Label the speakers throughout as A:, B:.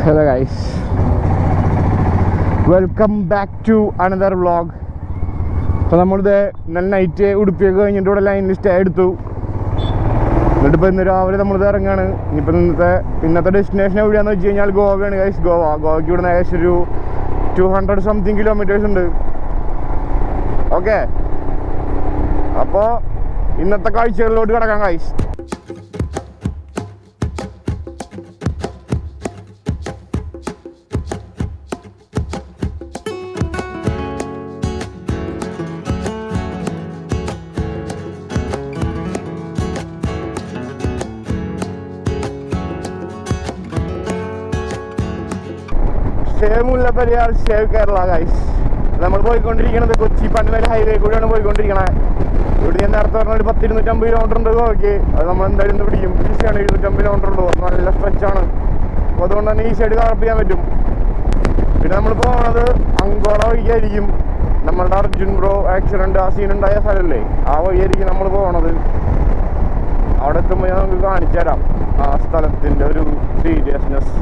A: Hello guys, welcome back to another vlog. അപ്പോൾ നമ്മളിത് ഇന്നലെ നൈറ്റ് ഉടുപ്പിയൊക്കെ കഴിഞ്ഞിട്ട് ഇവിടെ ലൈനിൽ സ്റ്റേ എടുത്തു. എന്നിട്ടിപ്പോൾ ഇന്ന് രാവിലെ നമ്മളിത് ഇറങ്ങാണ്. ഇനിയിപ്പോൾ ഇന്നത്തെ ഡെസ്റ്റിനേഷൻ എവിടെയാണെന്ന് വെച്ച് കഴിഞ്ഞാൽ ഗോവയാണ് ഗൈസ്. ഗോവയ്ക്ക് ഇവിടെ നിന്ന് ഏകദേശം ഒരു 200 സംതിങ് കിലോമീറ്റേഴ്സ് ഉണ്ട്. ഓക്കെ, അപ്പോൾ ഇന്നത്തെ കാഴ്ചകളിലോട്ട് കിടക്കാം guys. Save Mullaperiyar, save Kerala guys. നമ്മൾ പോയിക്കൊണ്ടിരിക്കുന്നത് കൊച്ചി പനവേൽ ഹൈവേ കൂടെയാണ് പോയിക്കൊണ്ടിരിക്കണത്. ഇവിടെ ഞാൻ നേരത്തെ പറഞ്ഞ ഒരു 10-250 കിലോമീറ്റർ ഉണ്ട് ഗോവയ്ക്ക്. അത് നമ്മൾ എന്തായാലും ഇന്ന് പിടിക്കും. ഈസിയാണ്, 750 കിലോമീറ്റർ ഉള്ളൂ. നല്ല സ്ട്രെച്ചാണ്. അപ്പോൾ അതുകൊണ്ട് തന്നെ ഈസിയായിട്ട് കവർ ചെയ്യാൻ പറ്റും. പിന്നെ നമ്മൾ പോകുന്നത് അങ്കോള വഴിക്കായിരിക്കും. നമ്മളുടെ അർജുൻ ബ്രോ ആക്സിഡൻറ്റ് ആ സീനുണ്ടായ സ്ഥലമല്ലേ, ആ വഴിയായിരിക്കും നമ്മൾ പോകണത്. അവിടെ എത്തുമ്പോൾ ഞാൻ നമുക്ക് കാണിച്ചു തരാം ആ സ്ഥലത്തിൻ്റെ ഒരു സീരിയസ്നെസ്.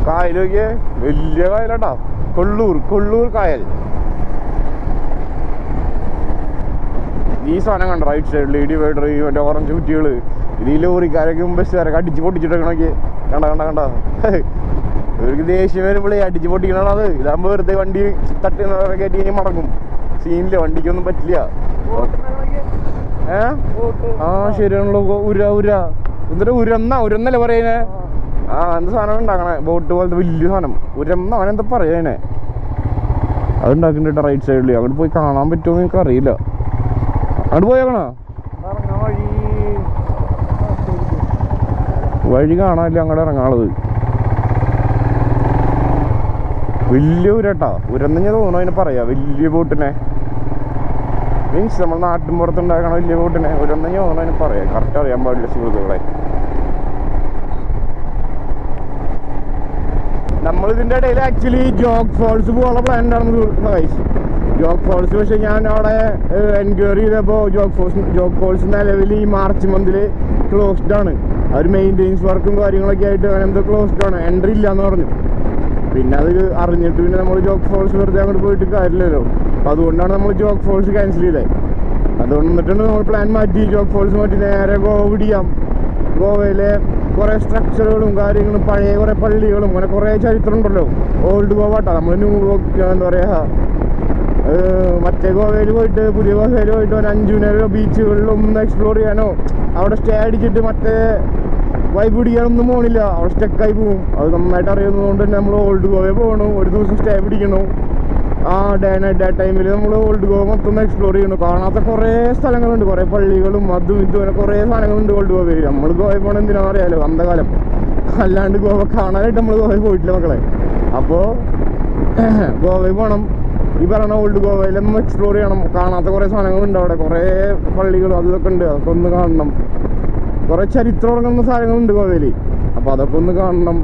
A: കായലൊക്കെ വലിയ കായലാട്ടാ, കൊള്ളൂർ കായൽ. ഈ സാധനം കണ്ട റൈറ്റ് സൈഡിൽ ഈ ഡിവൈഡർ, ഈ മറ്റേ ഓറഞ്ച് കുറ്റികൾ, ഇത് ഈ ലോറിക്കാരൊക്കെ ബസ്സുകാരൊക്കെ അടിച്ച് പൊട്ടിച്ചിട്ടൊക്കെ കണ്ട ഇവർക്ക് ദേഷ്യം വരുമ്പോഴേ അടിച്ച് പൊട്ടിക്കണത്. ഇതാകുമ്പോൾ വെറുതെ വണ്ടി തട്ടുന്നവരെ കയറ്റി കഴിഞ്ഞാൽ മടങ്ങും. സീനില്ല, വണ്ടിക്കൊന്നും പറ്റില്ല. ആ ശരിയാണല്ലോ, എന്നിട്ട് ഉരന്നല്ലേ പറയുന്നേ. എന്ത് സാധനം ഉണ്ടാക്കണേ, ബോട്ട് പോലത്തെ വലിയ സാധനം, അവനെന്താ പറയാനെ. അതുണ്ടാക്കുന്നുണ്ട് റൈറ്റ് സൈഡിൽ. അങ്ങോട്ട് പോയി കാണാൻ പറ്റുമോ എനിക്ക് അറിയില്ല. അങ്ങോട്ട് പോയേക്കണോ? വഴി കാണാനില്ല അങ്ങോട്ട് ഇറങ്ങാനുള്ളത്. വലിയ ഉരട്ടാ, ഉരന്നെഞ്ഞ തോന്നുന്നു അതിനെ പറയാ. വലിയ ബോട്ടിനെ മീൻസ് നമ്മൾ നാട്ടിൻ പുറത്തുണ്ടാക്കണ വലിയ ബോട്ടിനെ ഉരന്നെഞ്ഞ തോന്നുന്നു അതിന് പറയാ. കറക്റ്റ് അറിയാൻ പാടില്ല സുഹൃത്തുക്കളെ. നമ്മളിതിൻ്റെ ഇടയിൽ ആക്ച്വലി ജോഗ് ഫോൾസ് പോകാനുള്ള പ്ലാൻ ഉണ്ടായിരുന്നു ഗൈസ്. ജോഗ് ഫോൾസ് പക്ഷേ ഞാൻ അവിടെ എൻക്വയറി ചെയ്തപ്പോൾ ജോഗ് ഫോൾസ് നിലവിൽ ഈ മാർച്ച് മന്തിൽ ക്ലോസ്ഡ് ആണ്. അവർ മെയിൻ്റെനൻസ് വർക്കും കാര്യങ്ങളൊക്കെ ആയിട്ട് അങ്ങനെ എന്തോ ക്ലോസ്ഡ് ആണ്, എൻട്രി ഇല്ലയെന്ന് പറഞ്ഞു. പിന്നെ അത് അറിഞ്ഞിട്ട് പിന്നെ നമ്മൾ ജോഗ് ഫോൾസ് വെറുതെ അങ്ങോട്ട് പോയിട്ട് കാര്യമില്ലല്ലോ. അപ്പോൾ അതുകൊണ്ടാണ് നമ്മൾ ജോഗ് ഫോൾസ് ക്യാൻസൽ ചെയ്തത്. അതുകൊണ്ട് എന്നിട്ടാണ് നമ്മൾ പ്ലാൻ മാറ്റി, ജോഗ് ഫോൾസ് മാറ്റി നേരെ ഗോവ പിടിക്കാം. ഗോവയിലെ കുറേ സ്ട്രക്ചറുകളും കാര്യങ്ങളും പഴയ കുറേ പള്ളികളും അങ്ങനെ കുറേ ചരിത്രം ഉണ്ടല്ലോ. ഓൾഡ് ഗോവ കേട്ടോ, നമ്മൾ ന്യൂ എന്താ പറയുക, മറ്റേ ഗോവയിൽ പോയിട്ട് പുതിയ ഗോവയിൽ പോയിട്ട് ഒരു 5 നേരം ബീച്ചുകളിലൊന്നും എക്സ്പ്ലോർ ചെയ്യാനോ അവിടെ സ്റ്റേ അടിച്ചിട്ട് മറ്റേ വൈബ് പിടിക്കാനൊന്നും പോകണില്ല. അവിടെ സ്റ്റക്കായി പോവും. അത് നന്നായിട്ട് അറിയുന്നതുകൊണ്ട് തന്നെ നമ്മൾ ഓൾഡ് ഗോവയിൽ പോകണം. ഒരു ദിവസം സ്റ്റേ പിടിക്കണം. ഡേ ടൈമിൽ നമ്മൾ ഓൾഡ് ഗോവ മൊത്തം എക്സ്പ്ലോർ ചെയ്യണം. കാണാത്ത കുറേ സ്ഥലങ്ങളുണ്ട്, കുറേ പള്ളികളും അതും ഇതും അങ്ങനെ കുറേ സാധനങ്ങളുണ്ട് ഓൾഡ് ഗോവയിൽ. നമ്മൾ ഗോവയിൽ പോകണം എന്തിനാണെന്ന് അറിയാലോ, അന്ധകാലം. അല്ലാണ്ട് ഗോവ കാണാനായിട്ട് നമ്മൾ ഗോവയിൽ പോയിട്ടില്ല മക്കളെ. അപ്പോൾ ഗോവയിൽ പോകണം. ഈ പറയണ ഓൾഡ് ഗോവയിലൊന്നും എക്സ്പ്ലോർ ചെയ്യണം. കാണാത്ത കുറേ സാധനങ്ങളുണ്ട് അവിടെ, കുറേ പള്ളികളും അതൊക്കെ ഉണ്ട്. അതൊക്കെ ഒന്ന് കാണണം. കുറേ ചരിത്രം ഉറങ്ങുന്ന സാധനങ്ങളുണ്ട് ഗോവയിൽ. അപ്പോൾ അതൊക്കെ ഒന്ന് കാണണം.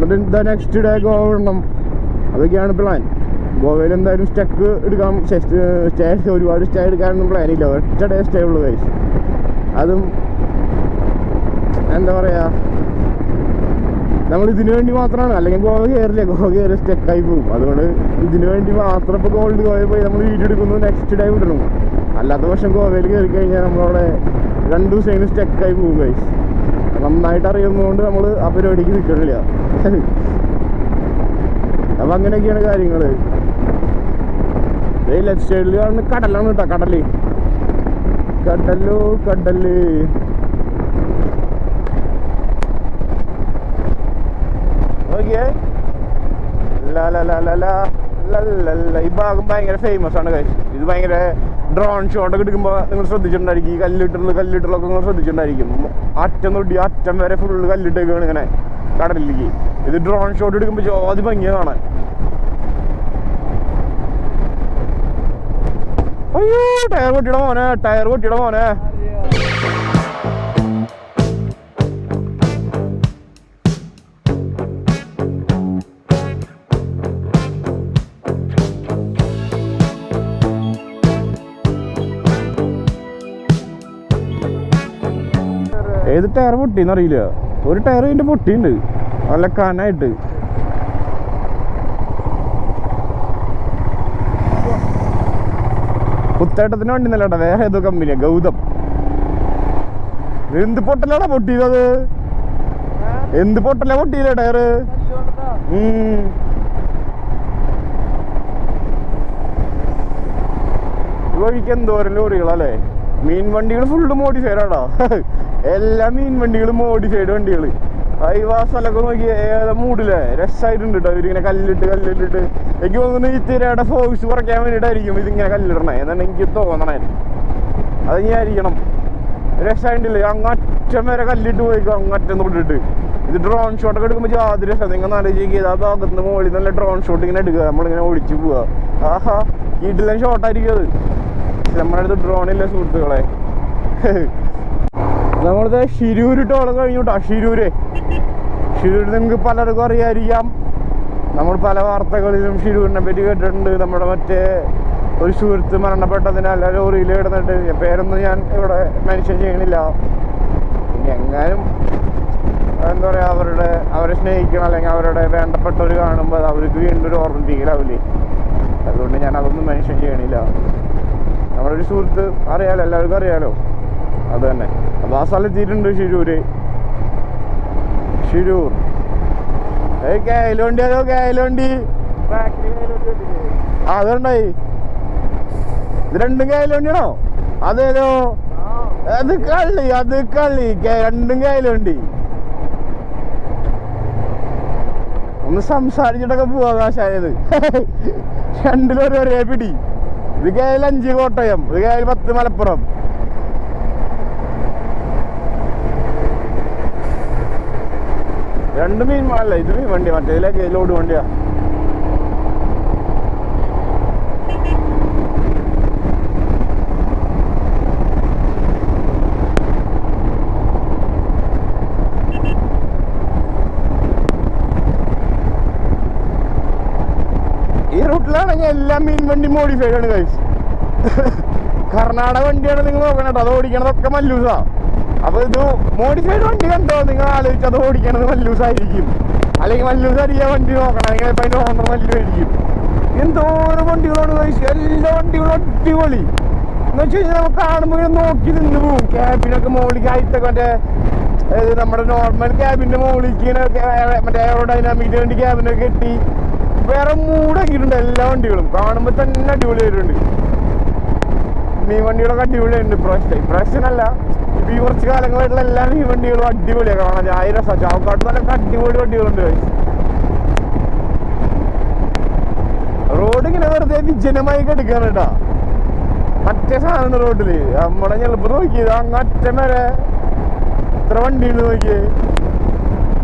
A: എന്നിട്ട് നെക്സ്റ്റ് ഡേ ഗോവ വിടണം. അതൊക്കെയാണ് പ്ലാൻ. ഗോവയിൽ എന്തായാലും സ്റ്റക്ക് എടുക്കാം. സ്റ്റേ ഒരുപാട് സ്റ്റേ എടുക്കാനൊന്നും പ്ലാനില്ല. ഒറ്റ ഡേ സ്റ്റേ ഉള്ളൂ ഗൈസ്. അതും എന്താ പറയുക, നമ്മൾ ഇതിനു വേണ്ടി മാത്രമാണ്. അല്ലെങ്കിൽ ഗോവ കയറില്ല, ഗോവ കയറി സ്റ്റക്കായി പോകും. അതുകൊണ്ട് ഇതിനു വേണ്ടി മാത്രം ഇപ്പോൾ ഗോൾഡ് ഗോവയിൽ പോയി നമ്മൾ വീഡിയോ എടുക്കുന്നു, നെക്സ്റ്റ് ഡേ വിടണം. അല്ലാത്ത പക്ഷം ഗോവയിൽ കയറി കഴിഞ്ഞാൽ നമ്മളവിടെ 2 ദിവസം സ്റ്റക്കായി പോകും ഗൈസ്. നന്നായിട്ട് അറിയുന്നതുകൊണ്ട് നമ്മൾ ആ പരിപാടിക്ക് നിൽക്കണില്ല. അപ്പം അങ്ങനെയൊക്കെയാണ് കാര്യങ്ങൾ. ലെഫ്റ്റ് സൈഡിൽ കാണുന്ന കടലാണ് കേട്ടോ, കടല്. ഓക്കെ, ഈ ഭാഗം ഭയങ്കര ഫേമസ് ആണ് ഗൈസ്. ഇത് ഭയങ്കര ഡ്രോൺ ഷോട്ടൊക്കെ എടുക്കുമ്പോൾ നിങ്ങൾ ശ്രദ്ധിച്ചിട്ടുണ്ടായിരിക്കും. ഈ കല്ലിട്ടലൊക്കെ നിങ്ങൾ ശ്രദ്ധിച്ചിട്ടുണ്ടായിരിക്കും. അറ്റം തൊട്ടി അറ്റം വരെ ഫുള്ള് കല്ലിട്ടേക്കാണ് ഇങ്ങനെ കടലിലേക്ക്. ഇത് ഡ്രോൺ ഷോട്ട് എടുക്കുമ്പോൾ ജോതി ഭംഗിയാണ് കാണാൻ. അയ്യോ, ടയർ പൊട്ടിയുടെ മോനെ. ഏത് ടയർ പൊട്ടിന്നറിയില്ല. ഒരു ടയർ ഇതിൻ്റെ പൊട്ടിയുണ്ട് നല്ല കനായിട്ട്. കുത്തേട്ടത്തിന് വണ്ടി നല്ലട്ടാ, വേറെ ഏതോ കമ്പനിയാ, ഗൗതം. എന്ത് പൊട്ടലാടാ പൊട്ടിയത്? എന്ത് പൊട്ടല പൊട്ടിയില്ലേ ടയറ്? വഴിക്ക് എന്തോരം ലോറികളല്ലേ. മീൻ വണ്ടികൾ ഫുള്ള് മോഡിഫൈഡാടാ. എല്ലാ മീൻ വണ്ടികളും മോഡിഫൈഡ് വണ്ടികൾ. ആ സ്ഥലമൊക്കെ നോക്കി ഏതാ മൂടില്ലേ, രസമായിട്ടുണ്ട് കേട്ടോ. ഇവരിങ്ങനെ കല്ലിട്ടിട്ട് എനിക്ക് തോന്നുന്നു ഈ തിരയുടെ ഫോഴ്സ് കുറയ്ക്കാൻ വേണ്ടിയിട്ടായിരിക്കും ഇതിങ്ങനെ കല്ലിടണേ എന്നാണ് എനിക്ക് തോന്നണേ. അത് ഞാൻ ആയിരിക്കണം. രസമായിട്ടില്ലേ, അങ്ങറ്റം വരെ കല്ലിട്ട് പോയിക്കോ, അങ്ങറ്റം തൊട്ടിട്ട്. ഇത് ഡ്രോൺ ഷോട്ടൊക്കെ എടുക്കുമ്പോൾ യാതൊരു രസം. നിങ്ങൾ ആലോചിക്കുക, ആ ഭാഗത്ത് നിന്ന് മുകളിൽ നല്ല ഡ്രോൺ ഷോട്ട് ഇങ്ങനെ എടുക്കുക, നമ്മളിങ്ങനെ ഓടിച്ചു പോവുക. ആഹാ, വീട്ടിലെ ഷോട്ടായിരിക്കും അത്. നമ്മുടെ അടുത്ത് ഡ്രോണില്ല സുഹൃത്തുക്കളെ. നമ്മളിത് ഷിരൂർ ടോളം കഴിഞ്ഞു കേട്ടോ. ഷിരൂര് നിങ്ങൾക്ക് പലർക്കും അറിയാതിരിക്കാം. നമ്മൾ പല വാർത്തകളിലും ഷിരൂരിനെ പറ്റി കേട്ടിട്ടുണ്ട്. നമ്മുടെ മറ്റേ ഒരു സുഹൃത്ത് മരണപ്പെട്ടതിന് അല്ല ലോറിയിൽ കിടന്നിട്ട്, പേരൊന്നും ഞാൻ ഇവിടെ മെൻഷൻ ചെയ്യണില്ല. ഇനി എങ്ങാനും എന്താ പറയുക, അവരെ സ്നേഹിക്കണം അല്ലെങ്കിൽ അവരുടെ വേണ്ടപ്പെട്ടവർ കാണുമ്പോൾ അവർക്ക് വീണ്ടും ഒരു ഓർമ്മിപ്പിക്കലാവില്ലേ. അതുകൊണ്ട് ഞാൻ അതൊന്നും മെൻഷൻ ചെയ്യണില്ല. നമ്മുടെ ഒരു സുഹൃത്ത് അറിയാലോ, എല്ലാവർക്കും അറിയാലോ. അത് തന്നെ. അപ്പോൾ ആ സ്ഥലത്തെത്തിയിട്ടുണ്ട് ഷിരൂര്. കേലോണ്ടി, അതോ കേലോണ്ടി അതുണ്ടായി. ഇത് രണ്ടും കേലോണ്ടിയാണോ? അതേതോ, അത് കള്ളി രണ്ടും കേലോണ്ടി. ഒന്ന് സംസാരിച്ചിട്ടൊക്കെ പോവാ ശായത്. രണ്ടിലും ഒരേ പിടി. ഇത് കേൽ 5 കോട്ടയം, ഇത് കേൽ 10 മലപ്പുറം. രണ്ട് മീൻ അല്ല, ഇത് മീൻ വണ്ടി, മറ്റേതിലേക്ക് ലോഡ് വണ്ടിയാ. ഈ റൂട്ടിലാണെങ്കിൽ എല്ലാ മീൻ വണ്ടി മോഡിഫൈഡ് ആണ് ഗൈസ്. കർണാടക വണ്ടിയാണ് നിങ്ങൾ നോക്കണം കേട്ടോ. അത് ഓടിക്കണതൊക്കെ മല്ലൂസാ. അപ്പൊ ഇത് മോഡിഫൈഡ് വണ്ടി കണ്ടോ, നിങ്ങൾ ആലോചിച്ച് അത് ഓടിക്കണത് മല്ലൂസായിരിക്കും. അല്ലെങ്കിൽ മല്ലൂസായിരിക്കും വണ്ടി നോക്കണം, അല്ലെങ്കിൽ ഇപ്പം അതിന്റെ ഓണർ മല്ലൂസായിരിക്കും. എന്തോരം വണ്ടികളാണ് ഗൈസ്, എല്ലാ വണ്ടികളും അടിപൊളി എന്ന് വെച്ച് കഴിഞ്ഞാൽ നമുക്ക് കാണുമ്പോൾ നോക്കി നിന്ന് പോവും. ക്യാബിനൊക്കെ മുകളിലേക്ക് ഹൈറ്റൊക്കെ മറ്റേ നമ്മുടെ നോർമൽ ക്യാബിന്റെ മുകളിലേക്ക് മറ്റേ എയറോഡൈനാമിക്കിന് വേണ്ടി ക്യാബിനൊക്കെ കെട്ടി വേറെ മൂടാക്കിയിട്ടുണ്ട്. എല്ലാ വണ്ടികളും കാണുമ്പോൾ തന്നെ അടിപൊളിയായിട്ടുണ്ട്. മീൻ വണ്ടികളൊക്കെ അടിപൊളിയുണ്ട്. ഇപ്രാവശ്യമല്ല, ഇപ്പൊ ഈ കുറച്ച് കാലങ്ങളായിട്ടുള്ള എല്ലാ മീൻ വണ്ടികളും അടിപൊളിയാണ് കാണാൻ. 1000 ചാവക്കാട്ട് നല്ല അടിപൊളി വണ്ടികളുണ്ട്. റോഡ് ഇങ്ങനെ വെറുതെ വിജനമായി കിടക്കാണ് കേട്ടാ. മറ്റേ സാധനം റോഡില് നമ്മുടെ ചെലപ്പോ നോക്കിയത് അങ്ങറ്റം വരെ എത്ര വണ്ടിയുണ്ട് നോക്കിയേ.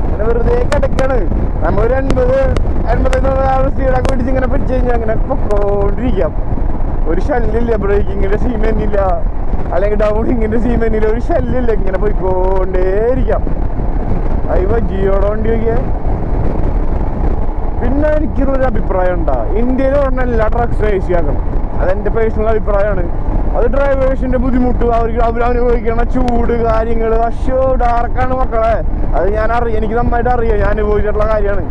A: അങ്ങനെ വെറുതെ കിടക്കാണ്. നമ്മളൊരു 80 സ്പീഡൊക്കെ പിടിച്ച് ഇങ്ങനെ പിടിച്ചു കഴിഞ്ഞാൽ അങ്ങനെ പൊക്കോണ്ടിരിക്കാം. ഒരു ശല്യമില്ല, ബ്രേക്കിങ്ങിന്റെ സീമെന്നില്ല, അല്ലെങ്കിൽ ഡൗണിങ്ങിന്റെ സീമെന്നില്ല, ഒരു ശല്യമില്ല. ഇങ്ങനെ പോയിക്കൊണ്ടേയിരിക്കാം. അയ്യോ ജിയോടെ വണ്ടി നോക്കിയേ. പിന്നെ എനിക്കൊരു അഭിപ്രായം ഉണ്ടാ, ഇന്ത്യയിൽ പറഞ്ഞ എല്ലാ ട്രക്സും AC ആക്കണം. അതെന്റെ പേഴ്സണൽ അഭിപ്രായമാണ്. അത് ഡ്രൈവേഴ്സിന്റെ ബുദ്ധിമുട്ട്, അവർ അനുഭവിക്കണ ചൂട് കാര്യങ്ങൾ, ഡാർക്കാണ് മക്കളെ. അത് എനിക്ക് നന്നായിട്ട് അറിയാം, ഞാൻ അനുഭവിച്ചിട്ടുള്ള കാര്യമാണ്.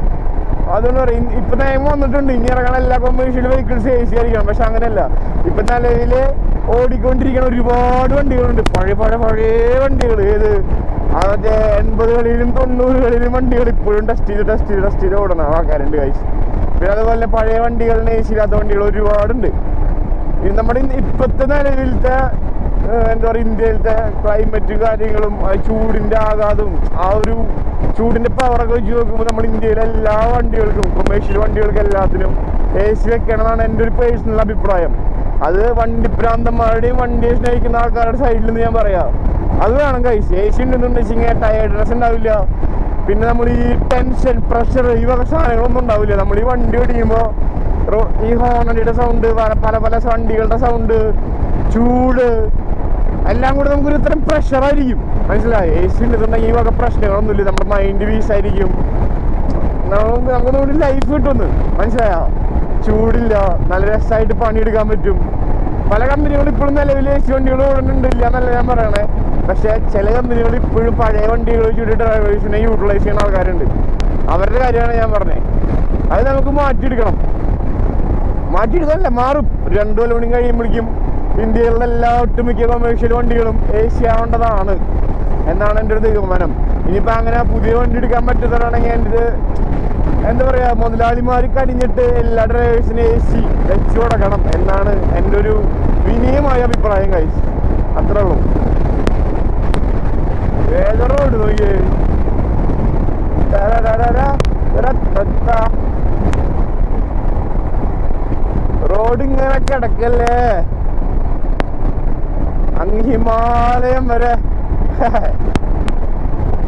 A: അതുകൊണ്ട് പറയും, ഇപ്പൊ നിയമം വന്നിട്ടുണ്ട്, ഇനി ഇറങ്ങണ എല്ലാ കൊമേഴ്ഷ്യൽ വെഹിക്കിൾസ് AC ആയിരിക്കണം. പക്ഷെ അങ്ങനെയല്ല. ഇപ്പൊ നിലവില് ഓടിക്കൊണ്ടിരിക്കുന്ന ഒരുപാട് വണ്ടികളുണ്ട്, പഴയ വണ്ടികൾ. ഏത് മറ്റേ 80കളിലും 90കളിലും വണ്ടികൾ ഇപ്പോഴും ടെസ്റ്റ് ചെയ്ത് ഓടണം ആൾക്കാരുണ്ട് ഗൈസ്. പിന്നെ അതുപോലെ പഴയ വണ്ടികളിന് AC ഇല്ലാത്ത വണ്ടികൾ ഒരുപാടുണ്ട്. ഇത് നമ്മുടെ ഇപ്പോഴത്തെ നിലവിലത്തെ എന്താ പറയുക, ഇന്ത്യയിലത്തെ ക്ലൈമറ്റ് കാര്യങ്ങളും ചൂടിന്റെ ആഘാതവും ആ ഒരു ചൂടിന്റെ പവറൊക്കെ വെച്ച് നോക്കുമ്പോൾ നമ്മുടെ ഇന്ത്യയിലെ എല്ലാ വണ്ടികൾക്കും, കൊമേഴ്ഷ്യൽ വണ്ടികൾക്കും എല്ലാത്തിനും AC വെക്കണമെന്നാണ് എൻ്റെ ഒരു പേഴ്സണൽ അഭിപ്രായം. അത് വണ്ടിപ്രാന്തന്മാരുടെയും വണ്ടിയെ സ്നേഹിക്കുന്ന ആൾക്കാരുടെ സൈഡിൽ നിന്ന് ഞാൻ പറയാം, അത് വേണം ഗൈസ്. AC ഉണ്ടെന്നുണ്ടെങ്കിൽ ടയർഡ്നെസ് ഉണ്ടാവില്ല. പിന്നെ നമ്മൾ ഈ ടെൻഷൻ, പ്രഷർ, ഈ വക സാധനങ്ങളൊന്നും ഉണ്ടാവില്ല. നമ്മൾ ഈ വണ്ടി ഓടിക്കുമ്പോൾ ഈ ഹോണടിയുടെ സൗണ്ട്, പല വണ്ടികളുടെ സൗണ്ട്, ചൂട് എല്ലാം കൂടെ നമുക്കൊരു ഇത്രയും പ്രഷറായിരിക്കും. മനസ്സിലായി? AC ഉണ്ടെന്നുണ്ടെങ്കിൽ ഈ വക പ്രശ്നങ്ങളൊന്നുമില്ല. നമ്മുടെ മൈൻഡ് പീസായിരിക്കും. നമുക്കൊന്നുകൂടി ലൈഫ് കിട്ടുമെന്ന് മനസ്സിലായോ? ചൂടില്ല, നല്ല രസമായിട്ട് പണിയെടുക്കാൻ പറ്റും. പല കമ്പനികളും ഇപ്പോഴും നിലവിൽ AC വണ്ടികൾ ഓടുന്നുണ്ട്, ഇല്ല എന്നല്ല ഞാൻ പറയണേ. പക്ഷെ ചില കമ്പനികൾ ഇപ്പോഴും പഴയ വണ്ടികൾ വെച്ചിട്ട് ഡ്രൈവേഴ്സിനെ യൂട്ടിലൈസ് ചെയ്യുന്ന ആൾക്കാരുണ്ട്. അവരുടെ കാര്യമാണ് ഞാൻ പറഞ്ഞത്. അത് നമുക്ക് മാറ്റിയെടുക്കാനല്ല, മാറും. 2 കൊല്ലം കൂടി കഴിയുമ്പോഴേക്കും ഇന്ത്യയിലുള്ള എല്ലാ ഒട്ടുമിക്ക കൊമേഴ്ഷ്യൽ വണ്ടികളും AC ആവേണ്ടതാണ് എന്നാണ് എൻ്റെ ഒരു തീരുമാനം. ഇനിയിപ്പോൾ അങ്ങനെ പുതിയ വണ്ടി എടുക്കാൻ പറ്റുന്നതാണെങ്കിൽ എൻ്റെ എന്താ പറയുക, മുതലാളിമാർ കടിഞ്ഞിട്ട് എല്ലാ ഡ്രൈവേഴ്സിനും AC വെച്ചു കൊടുക്കണം എന്നാണ് എൻ്റെ ഒരു വിനയമായ അഭിപ്രായം. ഗൈസ്, അത്രേ ഉള്ളൂ. ഏത് റോഡ് നോക്കിയേ, റോഡ് ഇങ്ങനെ കിടക്കല്ലേ, അങ്ങ് ഹിമാലയം വരെ.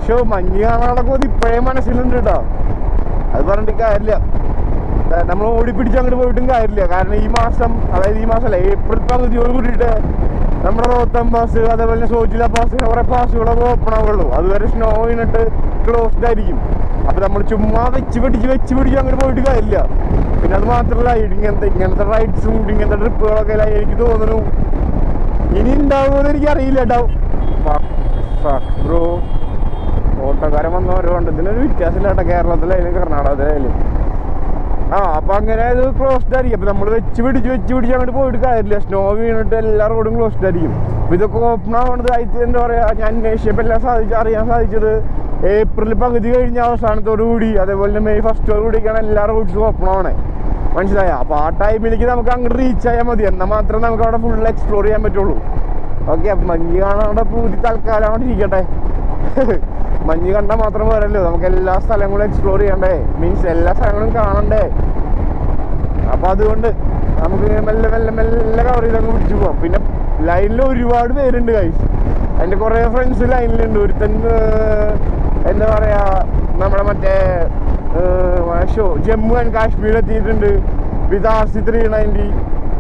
A: ഷോ മഞ്ഞ് കാണാനുള്ള കൊതി ഇപ്പോഴേ മനസ്സിലുണ്ട് കേട്ടോ. അത് പറഞ്ഞിട്ട് കാര്യമില്ല, നമ്മൾ ഓടിപ്പിടിച്ച് അങ്ങോട്ട് പോയിട്ടും കാര്യമില്ല. കാരണം ഈ മാസം, അതായത് ഈ മാസമല്ല, ഏപ്രിൽ പകുതിയോട് കൂടിയിട്ട് നമ്മുടെ റോത്തം പാസ്, അതേപോലെ സോജില പാസ്, കുറെ പാസുകളൊക്കെ ഓപ്പൺ ആവുള്ളൂ. അതുവരെ സ്നോ വീണിട്ട് ക്ലോസ്ഡ് ആയിരിക്കും. അപ്പൊ നമ്മൾ ചുമ്മാ വെച്ച് പിടിച്ച് അങ്ങോട്ട് പോയിട്ട് കാര്യമില്ല. പിന്നെ അത് മാത്രമല്ല, ഇങ്ങനത്തെ റൈഡ്സും ഇങ്ങനത്തെ ട്രിപ്പുകളൊക്കെ എനിക്ക് തോന്നുന്നു ഇനി ഉണ്ടാവുമെന്ന് എനിക്ക് അറിയില്ല കേട്ടോ. ബ്രോ, ഓട്ടോക്കാരൻ വന്നവരുണ്ട്, ഇതിനൊരു വ്യത്യാസമില്ല കേട്ടോ, കേരളത്തിലായാലും കർണാടകത്തിലായാലും. അപ്പൊ അങ്ങനെ അത് ക്ലോസ്ഡ് ആയിരിക്കും. അപ്പൊ നമ്മൾ വെച്ച് പിടിച്ച് അങ്ങോട്ട് പോയിട്ട് കാര്യമില്ല. സ്നോ വീണിട്ട് എല്ലാ റോഡും ക്ലോസ്ഡ് ആയിരിക്കും. അപ്പൊ ഇതൊക്കെ ഓപ്പൺ ആവണത് എന്താ പറയാ, ഞാൻ അന്വേഷിച്ചപ്പോൾ എല്ലാം അറിയാൻ സാധിച്ചത് ഏപ്രിൽ പകുതി കഴിഞ്ഞ അവസാനത്തോടു കൂടി, അതേപോലെ തന്നെ മെയ് ഫസ്റ്റോടു കൂടിയൊക്കെയാണ് എല്ലാ റോഡ്സും ഓപ്പൺ ആവണേ. മനസ്സിലായ? അപ്പൊ ആ ടൈമിലേക്ക് നമുക്ക് അങ്ങോട്ട് റീച്ച് ആയാൽ മതി. എന്നാൽ മാത്രമേ നമുക്ക് അവിടെ ഫുൾ എക്സ്പ്ലോർ ചെയ്യാൻ പറ്റുള്ളൂ. ഓക്കെ, അപ്പൊ മഞ്ഞ് കാണാനുള്ള പൂതി തൽക്കാലം അവിടെ ഇരിക്കട്ടെ. മഞ്ഞ് കണ്ടാൽ മാത്രം പോരല്ലോ, നമുക്ക് എല്ലാ സ്ഥലങ്ങളും എക്സ്പ്ലോർ ചെയ്യണ്ടേ, മീൻസ് എല്ലാ സ്ഥലങ്ങളും കാണണ്ടേ. അപ്പൊ അതുകൊണ്ട് നമുക്ക് മെല്ലെ കവർ ചെയ്ത് അങ്ങ് പിടിച്ചു പോവാം. പിന്നെ ലൈനിൽ ഒരുപാട് പേരുണ്ട് ഗൈസ്. എൻ്റെ കുറേ ഫ്രണ്ട്സ് ലൈനിലുണ്ട്. ഒരുത്തൻ എന്താ പറയാ, നമ്മുടെ മറ്റേ ജമ്മു ആൻഡ് കാശ്മീർ എത്തിയിട്ടുണ്ട് വിത്ത് RC 390.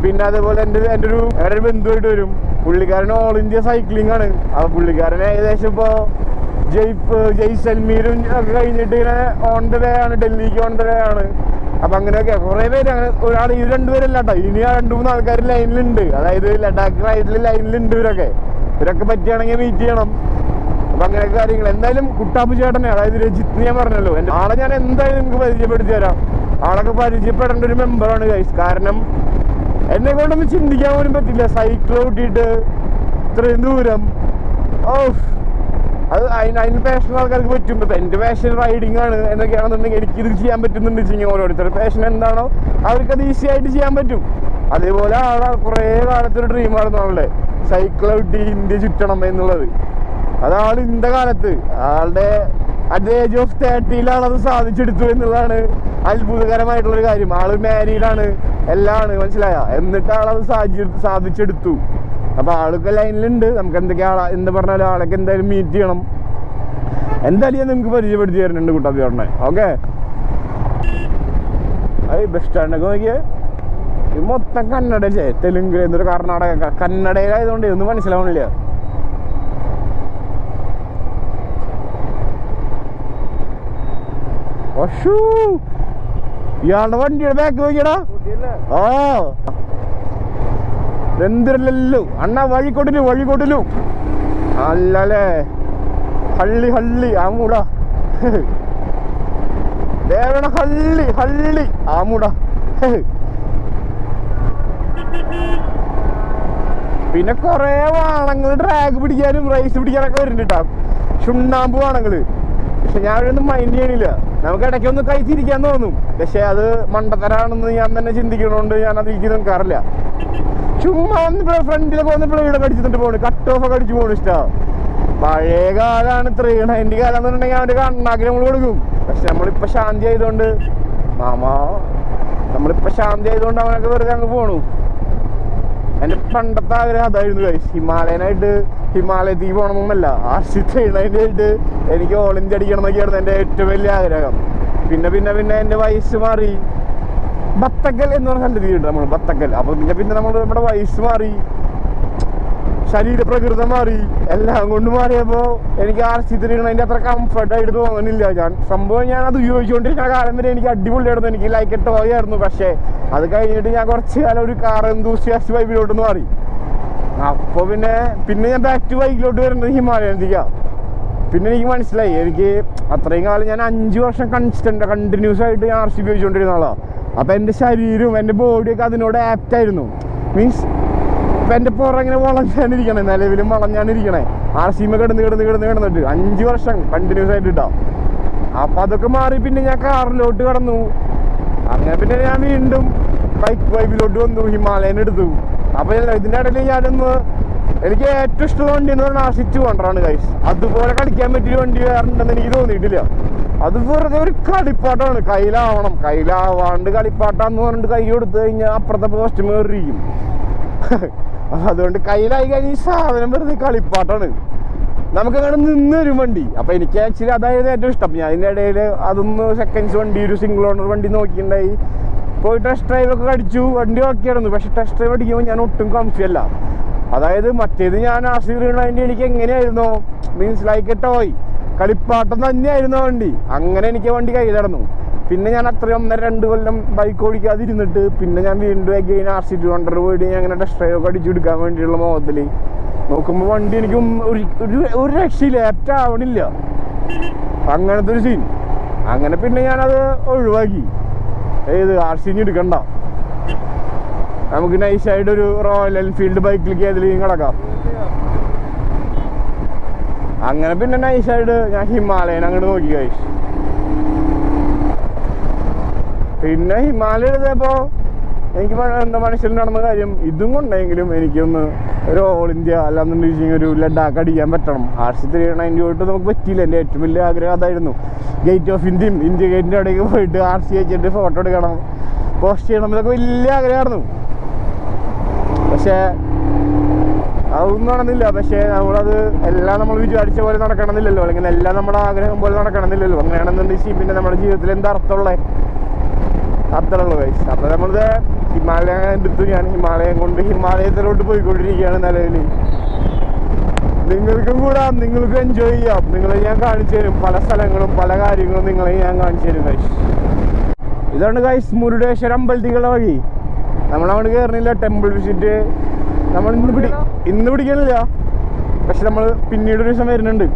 A: പിന്നെ അതേപോലെ എൻ്റെ ഒരു ബന്ധുവായിട്ട് വരും. പുള്ളിക്കാരൻ ഓൾ ഇന്ത്യ സൈക്ലിംഗ് ആണ്. അപ്പൊ പുള്ളിക്കാരൻ ഏകദേശം ഇപ്പോ ജയ്സൽമീരും ഒക്കെ കഴിഞ്ഞിട്ട് ഇങ്ങനെ ഓൺ ദ വേ ആണ്, ഡൽഹിക്ക് ഓൺ ദ വേ ആണ്. അപ്പൊ അങ്ങനെയൊക്കെ കുറെ പേര്, അങ്ങനെ ഒരാൾ, ഇത് 2 പേരല്ല കേട്ടോ, ഇനി 2-3 ആൾക്കാർ ലൈനിലുണ്ട്. അതായത് ലഡാക്ക് റൈഡിൽ ലൈനിലുണ്ട്. ഇവരൊക്കെ പറ്റുകയാണെങ്കിൽ മീറ്റ് ചെയ്യണം. അപ്പൊ അങ്ങനെയൊക്കെ കാര്യങ്ങൾ. എന്തായാലും കുട്ടാപ്പു ചേട്ടനെ, അതായത് രജിത്ത് ഞാൻ പറഞ്ഞല്ലോ, ആളെ ഞാൻ എന്തായാലും നിങ്ങൾക്ക് പരിചയപ്പെടുത്തി തരാം. ആളൊക്കെ പരിചയപ്പെടേണ്ട ഒരു മെമ്പറാണ് ഗൈസ്. കാരണം എന്നെ കൊണ്ടൊന്നും ചിന്തിക്കാൻ പോലും പറ്റില്ല സൈക്കിൾ ഓട്ടിയിട്ട് ഇത്രയും ദൂരം. അതിന് പാഷൻ ആൾക്കാർക്ക് പറ്റും. ഇപ്പൊ എന്റെ പാഷൻ റൈഡിങ് ആണ് എന്നൊക്കെയാണെന്നുണ്ടെങ്കിൽ എനിക്കിത് ചെയ്യാൻ പറ്റുന്നുണ്ട് വെച്ചാൽ ഓരോരുത്തരുടെ പാഷൻ എന്താണോ അവർക്കത് ഈസി ആയിട്ട് ചെയ്യാൻ പറ്റും. അതേപോലെ കുറെ കാലത്തൊരു ഡ്രീമായിരുന്നു ആളുടെ സൈക്കിൾ ഔട്ടി ഇന്ത്യ ചുറ്റണം എന്നുള്ളത്. അതാണ് ഇന്നത്തെ കാലത്ത് ആളുടെ അറ്റ് ദ ഏജ് ഓഫ് 30 അത് സാധിച്ചെടുത്തു എന്നുള്ളതാണ് അത്ഭുതകരമായിട്ടുള്ളൊരു കാര്യം. ആള് മാരീഡാണ്, എല്ലാം ആണ്, മനസ്സിലായ? എന്നിട്ട് ആളത് സാധിച്ചെടുത്തു. അപ്പൊ ആളൊക്കെ ലൈനിലുണ്ട്. നമുക്ക് എന്ത് പറഞ്ഞാലും ആളൊക്കെ എന്തായാലും മീറ്റ് ചെയ്യണം. എന്തായാലും ഞാൻ നിങ്ങൾക്ക് പരിചയപ്പെടുത്തി തരുന്നുണ്ട് കുട്ടാപ്പിയോടനെ. ഓക്കെ, ബസ് സ്റ്റാൻഡൊക്കെ നോക്കിയേ, മൊത്തം കന്നഡല്ലേ, തെലുങ്ക്, എന്തൊരു കർണാടക, കന്നഡയിലായതുകൊണ്ട് ഒന്നും മനസ്സിലാവണില്ല. ഇയാളുടെ വണ്ടിയുടെ ബാക്ക് നോക്കിയടാ. എന്തിരല്ലോ അണ്ണ, വഴികൊട്ടിലു അല്ലല്ലേ, ഹള്ളി ആമൂടാ, ദേവണ ഹള്ളി ആമൂടാ. പിന്നെ കൊറേ വാണങ്ങൾ ഡ്രാഗ് പിടിക്കാനും റേസ് പിടിക്കാനൊക്കെ വരുന്നുണ്ട് കേട്ടോ, ചുണ്ണാമ്പ് വാണങ്ങള്. പക്ഷെ ഞാനൊന്നും മൈൻഡ് ചെയ്യണില്ല. നമുക്ക് ഇടയ്ക്കൊന്ന് കഴിച്ചിരിക്കാൻ തോന്നും, പക്ഷെ അത് മണ്ടത്തരാണെന്ന് ഞാൻ തന്നെ ചിന്തിക്കണോണ്ട് ഞാൻ അതിലേക്ക് നിൽക്കാറില്ല. ചുമ്മാ ഫ്രണ്ടിലൊക്കെ വന്ന് പ്ലേഡ് കടിച്ചിട്ട് പോണ്, കട്ട് ഓഫ് ഒക്കെ അടിച്ചു പോണു. ഇഷ്ടമാണ്. പഴയ കാലാണ് 390 കാലം എന്ന് പറഞ്ഞിട്ടുണ്ടെങ്കിൽ അവന്റെ കണ്ണാക്കി നമ്മൾ കൊടുക്കും. പക്ഷെ നമ്മളിപ്പോ ശാന്തി ആയതുകൊണ്ട് അവനൊക്കെ വെറുതെ അങ്ങ് പോണു. എന്റെ പണ്ടത്തെ ആഗ്രഹം അതായിരുന്നു ഗൈസ്, ഹിമാലയത്തേക്ക് പോകണമെന്നല്ല, RC 390 എനിക്ക് ഓൾ ഇന്ത്യ അടിക്കണം എന്നൊക്കെയായിരുന്നു എന്റെ ഏറ്റവും വലിയ ആഗ്രഹം. പിന്നെ എന്റെ വയസ്സ് മാറി, ബത്തക്കൽ എന്ന് പറഞ്ഞ സ്ഥലത്ത് നമ്മൾ ബത്തക്കൽ. അപ്പൊ പിന്നെ നമ്മുടെ വയസ്സ് മാറി, ശരീരപ്രകൃതം മാറി, എല്ലാം കൊണ്ട് മാറിയപ്പോ എനിക്ക് RC 390 അത്ര കംഫർട്ടായിട്ട് തോന്നുന്നില്ല. ഞാൻ അത് ഉപയോഗിച്ചുകൊണ്ടിരിക്കുന്ന കാലം വരെ എനിക്ക് അടിപൊളിയായിരുന്നു, എനിക്ക് ലൈക്ക് എ ടോയ് ആയിരുന്നു. പക്ഷെ അത് കഴിഞ്ഞിട്ട് ഞാൻ കുറച്ച് കാലം ഒരു കാർ എന്തൂസിയാസ്റ്റ് വൈബിലോട്ട് മാറി. അപ്പോൾ പിന്നെ ഞാൻ ബാക്ക് ടു ബൈക്കിലോട്ട് വരുന്നത് ഹിമാലയത്തിലേക്കാണ്. പിന്നെ എനിക്ക് മനസ്സിലായി, എനിക്ക് അത്രയും കാലം ഞാൻ 5 വർഷം കണ്ടിന്യൂസ് ആയിട്ട് ഞാൻ RC ഉപയോഗിച്ചുകൊണ്ടിരുന്ന ആളാണ്. അപ്പോൾ എൻ്റെ ശരീരവും എൻ്റെ ബോഡിയൊക്കെ അതിനോട് ആപ്റ്റായിരുന്നു. മീൻസ് ഇപ്പം എൻ്റെ പുറങ്ങനെ വളഞ്ഞാണിരിക്കണേ, നിലവിലും വളഞ്ഞാണിരിക്കണേ. RC കിടന്നിട്ട് 5 വർഷം കണ്ടിന്യൂസ് ആയിട്ട് ഇട്ടാം. അപ്പം അതൊക്കെ മാറി പിന്നെ ഞാൻ കാറിലോട്ട് കടന്നു. അങ്ങനെ പിന്നെ ഞാൻ വീണ്ടും ബൈക്കിലോട്ട് വന്നു, ഹിമാലയൻ എടുത്തു. അപ്പോൾ ഇതിൻ്റെ ഇടയിൽ എനിക്ക് ഏറ്റവും ഇഷ്ടമുള്ള വണ്ടി എന്ന് പറഞ്ഞാൽ RC 200 ഗൈസ്. അതുപോലെ കളിക്കാൻ പറ്റിയ വണ്ടി വേറെ ഉണ്ടെന്ന് എനിക്ക് തോന്നിയിട്ടില്ല. അത് വെറുതെ ഒരു കളിപ്പാട്ടമാണ്, കയ്യിലാവാണ്ട് കളിപ്പാട്ടാന്ന് പറഞ്ഞിട്ട് കൈ കൊടുത്തു കഴിഞ്ഞാൽ അപ്പുറത്തെ പോസ്റ്റ് മേറിയിരിക്കും. അതുകൊണ്ട് കയ്യിലായി കഴിഞ്ഞാൽ ഈ സാധനം വെറുതെ കളിപ്പാട്ടാണ്, നമുക്കങ്ങനെ നിന്നൊരു വണ്ടി. അപ്പോൾ എനിക്ക് ആക്ച്വലി അതായത് ഏറ്റവും ഇഷ്ടം. ഞാൻ അതിൻ്റെ ഇടയിൽ അതൊന്ന് സെക്കൻഡ്സ് വണ്ടി, ഒരു സിംഗിൾ ഓണർ വണ്ടി നോക്കിയിട്ടുണ്ടായി. പോയി ടെസ്റ്റ് ഡ്രൈവ് ഒക്കെ അടിച്ചു, വണ്ടി ഓക്കെ ആയിരുന്നു. പക്ഷെ ടെസ്റ്റ് ഡ്രൈവ് അടിക്കുമ്പോൾ ഞാൻ ഒട്ടും കംഫി അല്ല. അതായത് മറ്റേത് ഞാൻ RC വീണതിൻ്റെ എനിക്ക് എങ്ങനെയായിരുന്നു, മീൻസ് ലൈക്ക് എ ടോയ്, കളിപ്പാട്ടം തന്നെയായിരുന്നു വണ്ടി. അങ്ങനെ എനിക്ക് വണ്ടി കയ്യിൽ നടന്നു. പിന്നെ ഞാൻ അത്രയും 1-2 കൊല്ലം ബൈക്ക് ഓടിക്കാതിരുന്നിട്ട് പിന്നെ ഞാൻ വീണ്ടും അഗെയിൻ RC 200 പോയിട്ട് ഞാൻ അങ്ങനെ ടെസ്റ്റ് ഡ്രൈവ് ഒക്കെ അടിച്ചെടുക്കാൻ വേണ്ടിയുള്ള മോഹത്തിൽ നോക്കുമ്പോൾ വണ്ടി എനിക്ക് ഒരു രക്ഷയില്ല, ആപ്റ്റാവണില്ല. അങ്ങനത്തെ ഒരു സീൻ. അങ്ങനെ പിന്നെ ഞാനത് ഒഴിവാക്കി. RC എടുക്കണ്ട, നമുക്ക് നൈസായിട്ടൊരു റോയൽ എൻഫീൽഡ് ബൈക്കിലേക്ക് ഏതിലേക്കും കിടക്കാം. അങ്ങനെ പിന്നെ നൈസായിട്ട് ഞാൻ ഹിമാലയൻ അങ്ങോട്ട് നോക്കി കഴിച്ചു. പിന്നെ ഹിമാലയ എടുത്തപ്പോൾ എനിക്ക് എന്താ മനസ്സിൽ നടന്ന കാര്യം, ഇതും കൊണ്ടെങ്കിലും എനിക്കൊന്ന് ഒരു ഓൾ ഇന്ത്യ അല്ലാന്നുണ്ടെങ്കിൽ ഒരു ലഡാക്ക് അടിക്കാൻ പറ്റണം. RC 390 പോയിട്ട് നമുക്ക് പറ്റിയില്ല. എൻ്റെ ഏറ്റവും വലിയ ആഗ്രഹം അതായിരുന്നു. ഗേറ്റ് ഓഫ് ഇന്ത്യ ഗേറ്റിൻ്റെ അവിടേക്ക് പോയിട്ട് RC വെച്ചിട്ട് ഫോട്ടോ എടുക്കണം, പോസ്റ്റ് ചെയ്യണം, ഇതൊക്കെ വലിയ ആഗ്രഹമായിരുന്നു. പക്ഷേ അതൊന്നും നടന്നില്ല. പക്ഷേ നമ്മളത് എല്ലാം നമ്മൾ വിചാരിച്ച പോലെ നടക്കണമെന്നില്ലല്ലോ, അല്ലെങ്കിൽ എല്ലാം നമ്മുടെ ആഗ്രഹം പോലെ നടക്കണമെന്നില്ലല്ലോ. അങ്ങനെയാണെന്നുണ്ടെങ്കിൽ പിന്നെ നമ്മുടെ ജീവിതത്തിൽ എന്താ അർത്ഥമുള്ളത്? അത്രയുള്ളൂ ഗൈസ്. അപ്പോൾ നമ്മളിത് ഹിമാലയം എടുത്തു. ഞാൻ ഹിമാലയം കൊണ്ട് ഹിമാലയത്തിലോട്ട് പോയിക്കൊണ്ടിരിക്കുകയാണ് നിലവിൽ. നിങ്ങൾക്കും കൂടാം, നിങ്ങൾക്കും എൻജോയ് ചെയ്യാം. നിങ്ങളെ ഞാൻ കാണിച്ചു തരും, പല സ്ഥലങ്ങളും പല കാര്യങ്ങളും നിങ്ങളെ ഞാൻ കാണിച്ചു തരും ഗൈസ്. ഇതാണ് ഗൈസ് മുരുടേശ്വര അമ്പലത്തിലുള്ള വഴി. നമ്മളങ്ങോട്ട് കയറുന്നില്ല, ടെമ്പിൾ വിസിറ്റ് നമ്മൾ ഇന്ന് പിടിക്കണില്ല. പക്ഷെ നമ്മൾ പിന്നീട് ഒരു ദിവസം വരുന്നുണ്ട്.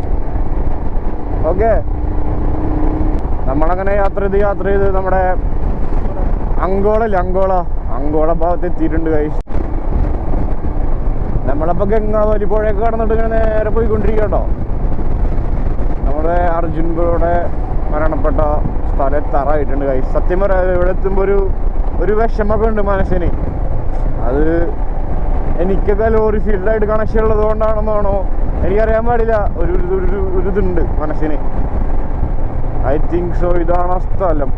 A: ഓക്കെ, നമ്മളങ്ങനെ യാത്ര ചെയ്ത് നമ്മുടെ അങ്കോള ഭാഗത്ത് എത്തിയിട്ടുണ്ട് ഗൈസ്. നമ്മളപ്പോൾ ഗംഗാവലി പുഴയൊക്കെ കടന്നിട്ട് ഇങ്ങനെ നേരെ പോയിക്കൊണ്ടിരിക്കുക കേട്ടോ. നമ്മുടെ അർജുൻ ബ്രോയുടെ മരണപ്പെട്ട സ്ഥലം എത്താറായിട്ടുണ്ട് ഗൈസ്. സത്യം പറയാം, ഇവിടെ എത്തുമ്പോൾ ഒരു വിഷമൊക്കെ ഉണ്ട് മനസ്സിന്. അത് എനിക്കൊക്കെ ലോറി ഫീൽഡായിട്ട് കണക്ഷൻ ഉള്ളത് കൊണ്ടാണെന്നാണോ എനിക്കറിയാൻ പാടില്ല. ഒരു ഇതുണ്ട് മനസ്സിന്. I think so. ഇതാണ് ആ സ്ഥലം,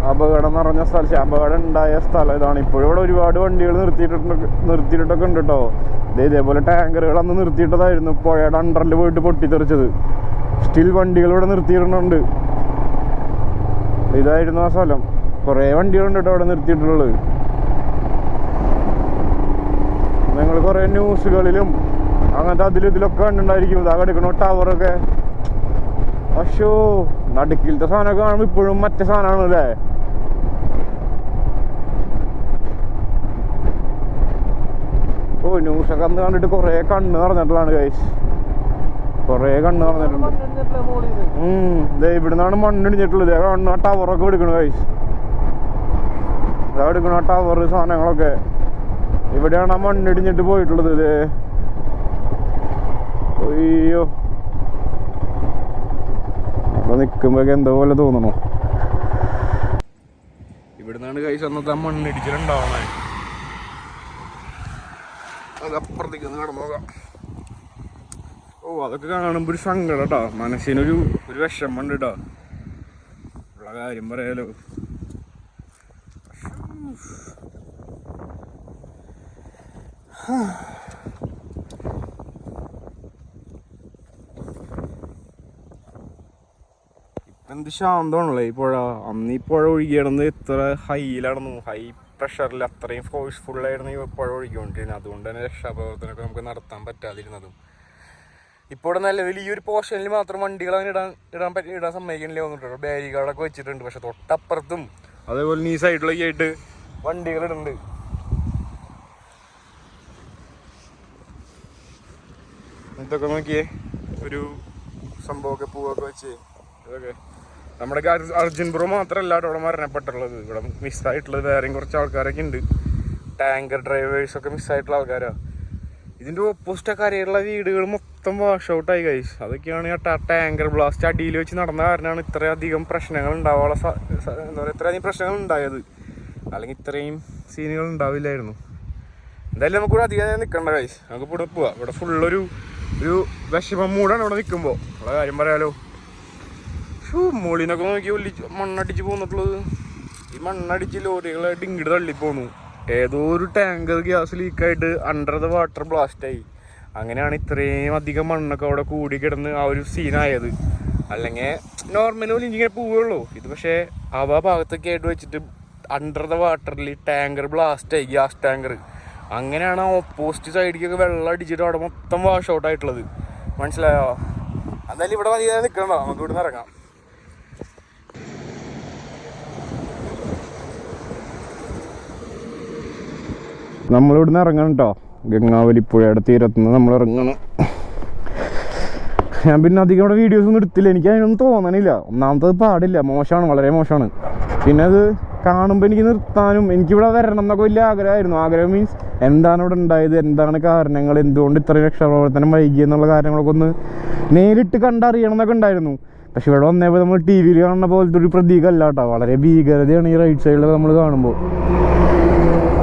A: അപകടം നിറഞ്ഞ സ്ഥലം, അപകടം ഉണ്ടായ സ്ഥലം ഇതാണ്. ഇപ്പോഴും ഇവിടെ ഒരുപാട് വണ്ടികൾ നിർത്തിയിട്ടൊക്കെ ഉണ്ട് കേട്ടോ. ഇതേപോലെ ടാങ്കറുകൾ അന്ന് നിർത്തിയിട്ടതായിരുന്നു, പുഴയുടെ അണ്ടറിൽ പോയിട്ട് പൊട്ടിത്തെറിച്ചത്. സ്റ്റിൽ വണ്ടികൾ ഇവിടെ നിർത്തിയിടുന്നുണ്ട്. ഇതായിരുന്നു ആ സ്ഥലം. കുറേ വണ്ടികളുണ്ട് കേട്ടോ അവിടെ നിർത്തിയിട്ടുള്ളത്. നിങ്ങൾ കുറേ ന്യൂസുകളിലും അങ്ങനത്തെ ഇതിലൊക്കെ കണ്ടിട്ടുണ്ടായിരിക്കും. ഇതാ കിടക്കണ ടവറൊക്കെ. പക്ഷോ നടുക്കിലത്തെ സാധനമൊക്കെ കാണുമ്പോൾ ഇപ്പോഴും മറ്റേ സാധനമാണ് അല്ലേ. ന്യൂസൊക്കെ അന്ന് കണ്ടിട്ട് കുറേ കണ്ണ് നിറഞ്ഞിട്ടുള്ളതാണ് ഗൈസ്. കുറേ കണ്ണ് നിറഞ്ഞിട്ടുണ്ട്. ഇവിടുന്നാണ് മണ്ണിടിഞ്ഞിട്ടുള്ളത്. ആ ടവറൊക്കെ എടുക്കണു ഗൈസ്. ഇതാ എടുക്കണ ആ ടവർ സാധനങ്ങളൊക്കെ ഇവിടെയാണ് ആ മണ്ണിടിഞ്ഞിട്ട് പോയിട്ടുള്ളത്. അയ്യോ, അപ്പൊ നിൽക്കുമ്പോഴൊക്കെ എന്തോ പോലെ തോന്നണു. ഇവിടുന്നാണ് ഗൈസ് അന്നത്തെ ആ മണ്ണിടിച്ചിട്ടുണ്ടാവണേ. അത് അപ്പുറത്തേക്ക് ഒന്ന് കടന്നു നോക്കാം. അതൊക്കെ കാണുമ്പോൾ ഒരു സങ്കടം കേട്ടോ, മനസ്സിനൊരു വിഷമമുണ്ട് കേട്ടോ. ഉള്ള കാര്യം പറയാലോ. എന്ത് ശാന്തമാണല്ലോ ഈ പുഴ. അന്ന് ഈ പുഴ ഒഴുകിയിടുന്നത് എത്ര ഹൈയിലാണെന്നു, ഹൈ പ്രഷറിൽ അത്രയും ഫോഴ്സ്ഫുള്ളായിരുന്നു ഈ പുഴ ഒഴുകിക്കൊണ്ടിരുന്നത്. അതുകൊണ്ട് തന്നെ രക്ഷാപ്രവർത്തനമൊക്കെ നമുക്ക് നടത്താൻ പറ്റാതിരുന്നതും. ഇപ്പോൾ ഇവിടെ നിലവിൽ ഈ ഒരു പോർഷനിൽ മാത്രം വണ്ടികൾ അങ്ങനെ ഇടാൻ സമ്മതിക്കണില്ല വന്നിട്ടുണ്ടോ. ബാരികാർഡൊക്കെ വെച്ചിട്ടുണ്ട്. പക്ഷെ തൊട്ടപ്പുറത്തും അതേപോലെ ഈ സൈഡിലൊക്കെ ആയിട്ട് വണ്ടികൾ ഇടുന്നുണ്ട്. ഇതൊക്കെ നോക്കിയേ, ഒരു സംഭവമൊക്കെ പൂവൊക്കെ വെച്ച് ഇതൊക്കെ. നമ്മുടെ അർജുൻ ബ്രോ മാത്രമല്ല ഇവിടെ മരണപ്പെട്ടുള്ളത്, ഇവിടെ മിസ്സായിട്ടുള്ളത് വേറെയും കുറച്ച് ആൾക്കാരൊക്കെ ഉണ്ട്. ടാങ്കർ ഡ്രൈവേഴ്സൊക്കെ മിസ്സായിട്ടുള്ള ആൾക്കാരാണ്. ഇതിൻ്റെ ഓപ്പോസിറ്റ് കരയുള്ള വീടുകൾ മൊത്തം വാഷ് ഔട്ടായി ഗൈസ്. അതൊക്കെയാണ് ടാങ്കർ ബ്ലാസ്റ്റ് അടിയിൽ വെച്ച് നടന്ന കാരണമാണ് ഇത്രയധികം പ്രശ്നങ്ങൾ ഉണ്ടാവാനുള്ള എന്താ പറയുക, ഇത്രയധികം പ്രശ്നങ്ങൾ ഉണ്ടായത്. അല്ലെങ്കിൽ ഇത്രയും സീനുകൾ ഉണ്ടാവില്ലായിരുന്നു. എന്തായാലും നമുക്കിവിടെ അധികം നിൽക്കണ്ട ഗൈസ്, നമുക്ക് ഇവിടെ പോവാം. ഇവിടെ ഫുള്ളൊരു വിഷമം മൂടാണ് ഇവിടെ നിൽക്കുമ്പോൾ. ഉള്ള കാര്യം പറയാലോ, മോളിനൊക്കെ നോക്കി മണ്ണടിച്ച് പോന്നിട്ടുള്ളത്. ഈ മണ്ണടിച്ച് ലോറികളായിട്ട് ഇങ്ങോട്ട് തള്ളിപ്പോന്നു. ഏതോ ഒരു ടാങ്കർ ഗ്യാസ് ലീക്കായിട്ട് അണ്ടർ ദ വാട്ടർ ബ്ലാസ്റ്റായി. അങ്ങനെയാണ് ഇത്രയും അധികം മണ്ണൊക്കെ അവിടെ കൂടി കിടന്ന് ആ ഒരു സീനായത്. അല്ലെങ്കിൽ നോർമലി ഇങ്ങനെ പോവുള്ളൂ ഇത്. പക്ഷേ ആ ഭാഗത്തൊക്കെ ആയിട്ട് വെച്ചിട്ട് അണ്ടർ ദ വാട്ടറിൽ ടാങ്കർ ബ്ലാസ്റ്റായി, ഗ്യാസ് ടാങ്കർ. അങ്ങനെയാണ് ആ ഓപ്പോസിറ്റ് സൈഡിലേക്കൊക്കെ വെള്ളം അടിച്ചിട്ട് അവിടെ മൊത്തം വാഷ് ഔട്ട് ആയിട്ടുള്ളത്. മനസ്സിലായോ? എന്തായാലും ഇവിടെ മതി നിൽക്കണോ, നമുക്ക് ഇവിടെ നിന്ന് ഇറങ്ങാം. നമ്മളിവിടുന്ന് ഇറങ്ങണം കേട്ടോ. ഗംഗാവലി പുഴയുടെ തീരത്തുനിന്ന് നമ്മൾ ഇറങ്ങണം. ഞാൻ പിന്നെ അധികം ഇവിടെ വീഡിയോസ് ഒന്നും എടുത്തില്ല, എനിക്ക് അതിനൊന്നും തോന്നണില്ല. ഒന്നാമത്തത് പാടില്ല, മോശമാണ്, വളരെ മോശമാണ്. പിന്നെ അത് കാണുമ്പോൾ എനിക്ക് നിർത്താനും എനിക്കിവിടെ വരണം എന്നൊക്കെ വലിയ ആഗ്രഹമായിരുന്നു. ആഗ്രഹം മീൻസ് എന്താണ് ഇവിടെ ഉണ്ടായത്, എന്താണ് കാരണങ്ങൾ, എന്തുകൊണ്ട് ഇത്രയും രക്ഷാപ്രവർത്തനം വൈകി എന്നുള്ള കാര്യങ്ങളൊക്കെ ഒന്ന് നേരിട്ട് കണ്ടറിയണം എന്നൊക്കെ ഉണ്ടായിരുന്നു. പക്ഷെ ഇവിടെ വന്നപ്പോൾ നമ്മൾ ടി വിയിൽ കാണുന്ന പോലത്തെ ഒരു പ്രതീകമല്ല കേട്ടോ. വളരെ ഭീകരതയാണ് ഈ റൈറ്റ് സൈഡിലൊക്കെ നമ്മൾ കാണുമ്പോൾ.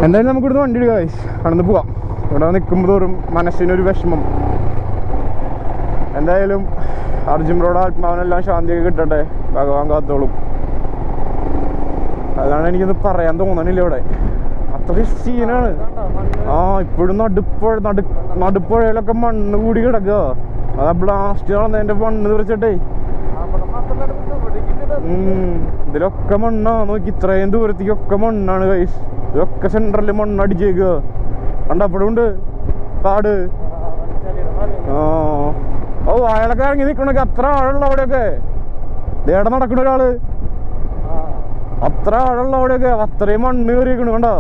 A: എന്തായാലും നമുക്കിവിടുന്ന് വണ്ടി എടുക്കാം, കടന്ന് പോവാം. ഇവിടെ നിൽക്കുമ്പോൾ തോറും മനസ്സിനൊരു വിഷമം. എന്തായാലും അർജുൻ ബ്രോയുടെ ആത്മാവിനെല്ലാം ശാന്തിയൊക്കെ കിട്ടട്ടെ, ഭഗവാൻ കാത്തോളും. അതാണ് എനിക്കൊന്ന് പറയാൻ തോന്നണില്ല. ഇവിടെ അത്രയും സീനാണ്. ഇപ്പോഴും നടുപ്പുഴയിലൊക്കെ മണ്ണ് കൂടി കിടക്കുക. അതാ ബ്ലാസ്റ്റ് നടന്നതിന്റെ മണ്ണ് തീർച്ചട്ടെ. ഇതിലൊക്കെ മണ്ണാ നോക്കി, ഇത്രയും ദൂരത്തേക്കൊക്കെ മണ്ണാണ് ഗൈസ്. ഇതൊക്കെ സെൻട്രലിൽ മണ്ണടിച്ചേക്കുക. കണ്ടപ്പോഴുണ്ട് കാട്. അയാളൊക്കെ ഇറങ്ങി നിൽക്കണൊക്കെ അത്ര ആഴമുള്ള അവിടെയൊക്കെ. ദേടെ നടക്കണ ഒരാള് അത്ര ആഴമുള്ള അവിടെയൊക്കെ അത്രയും മണ്ണ് കയറിയേക്കണു. കണ്ടോ?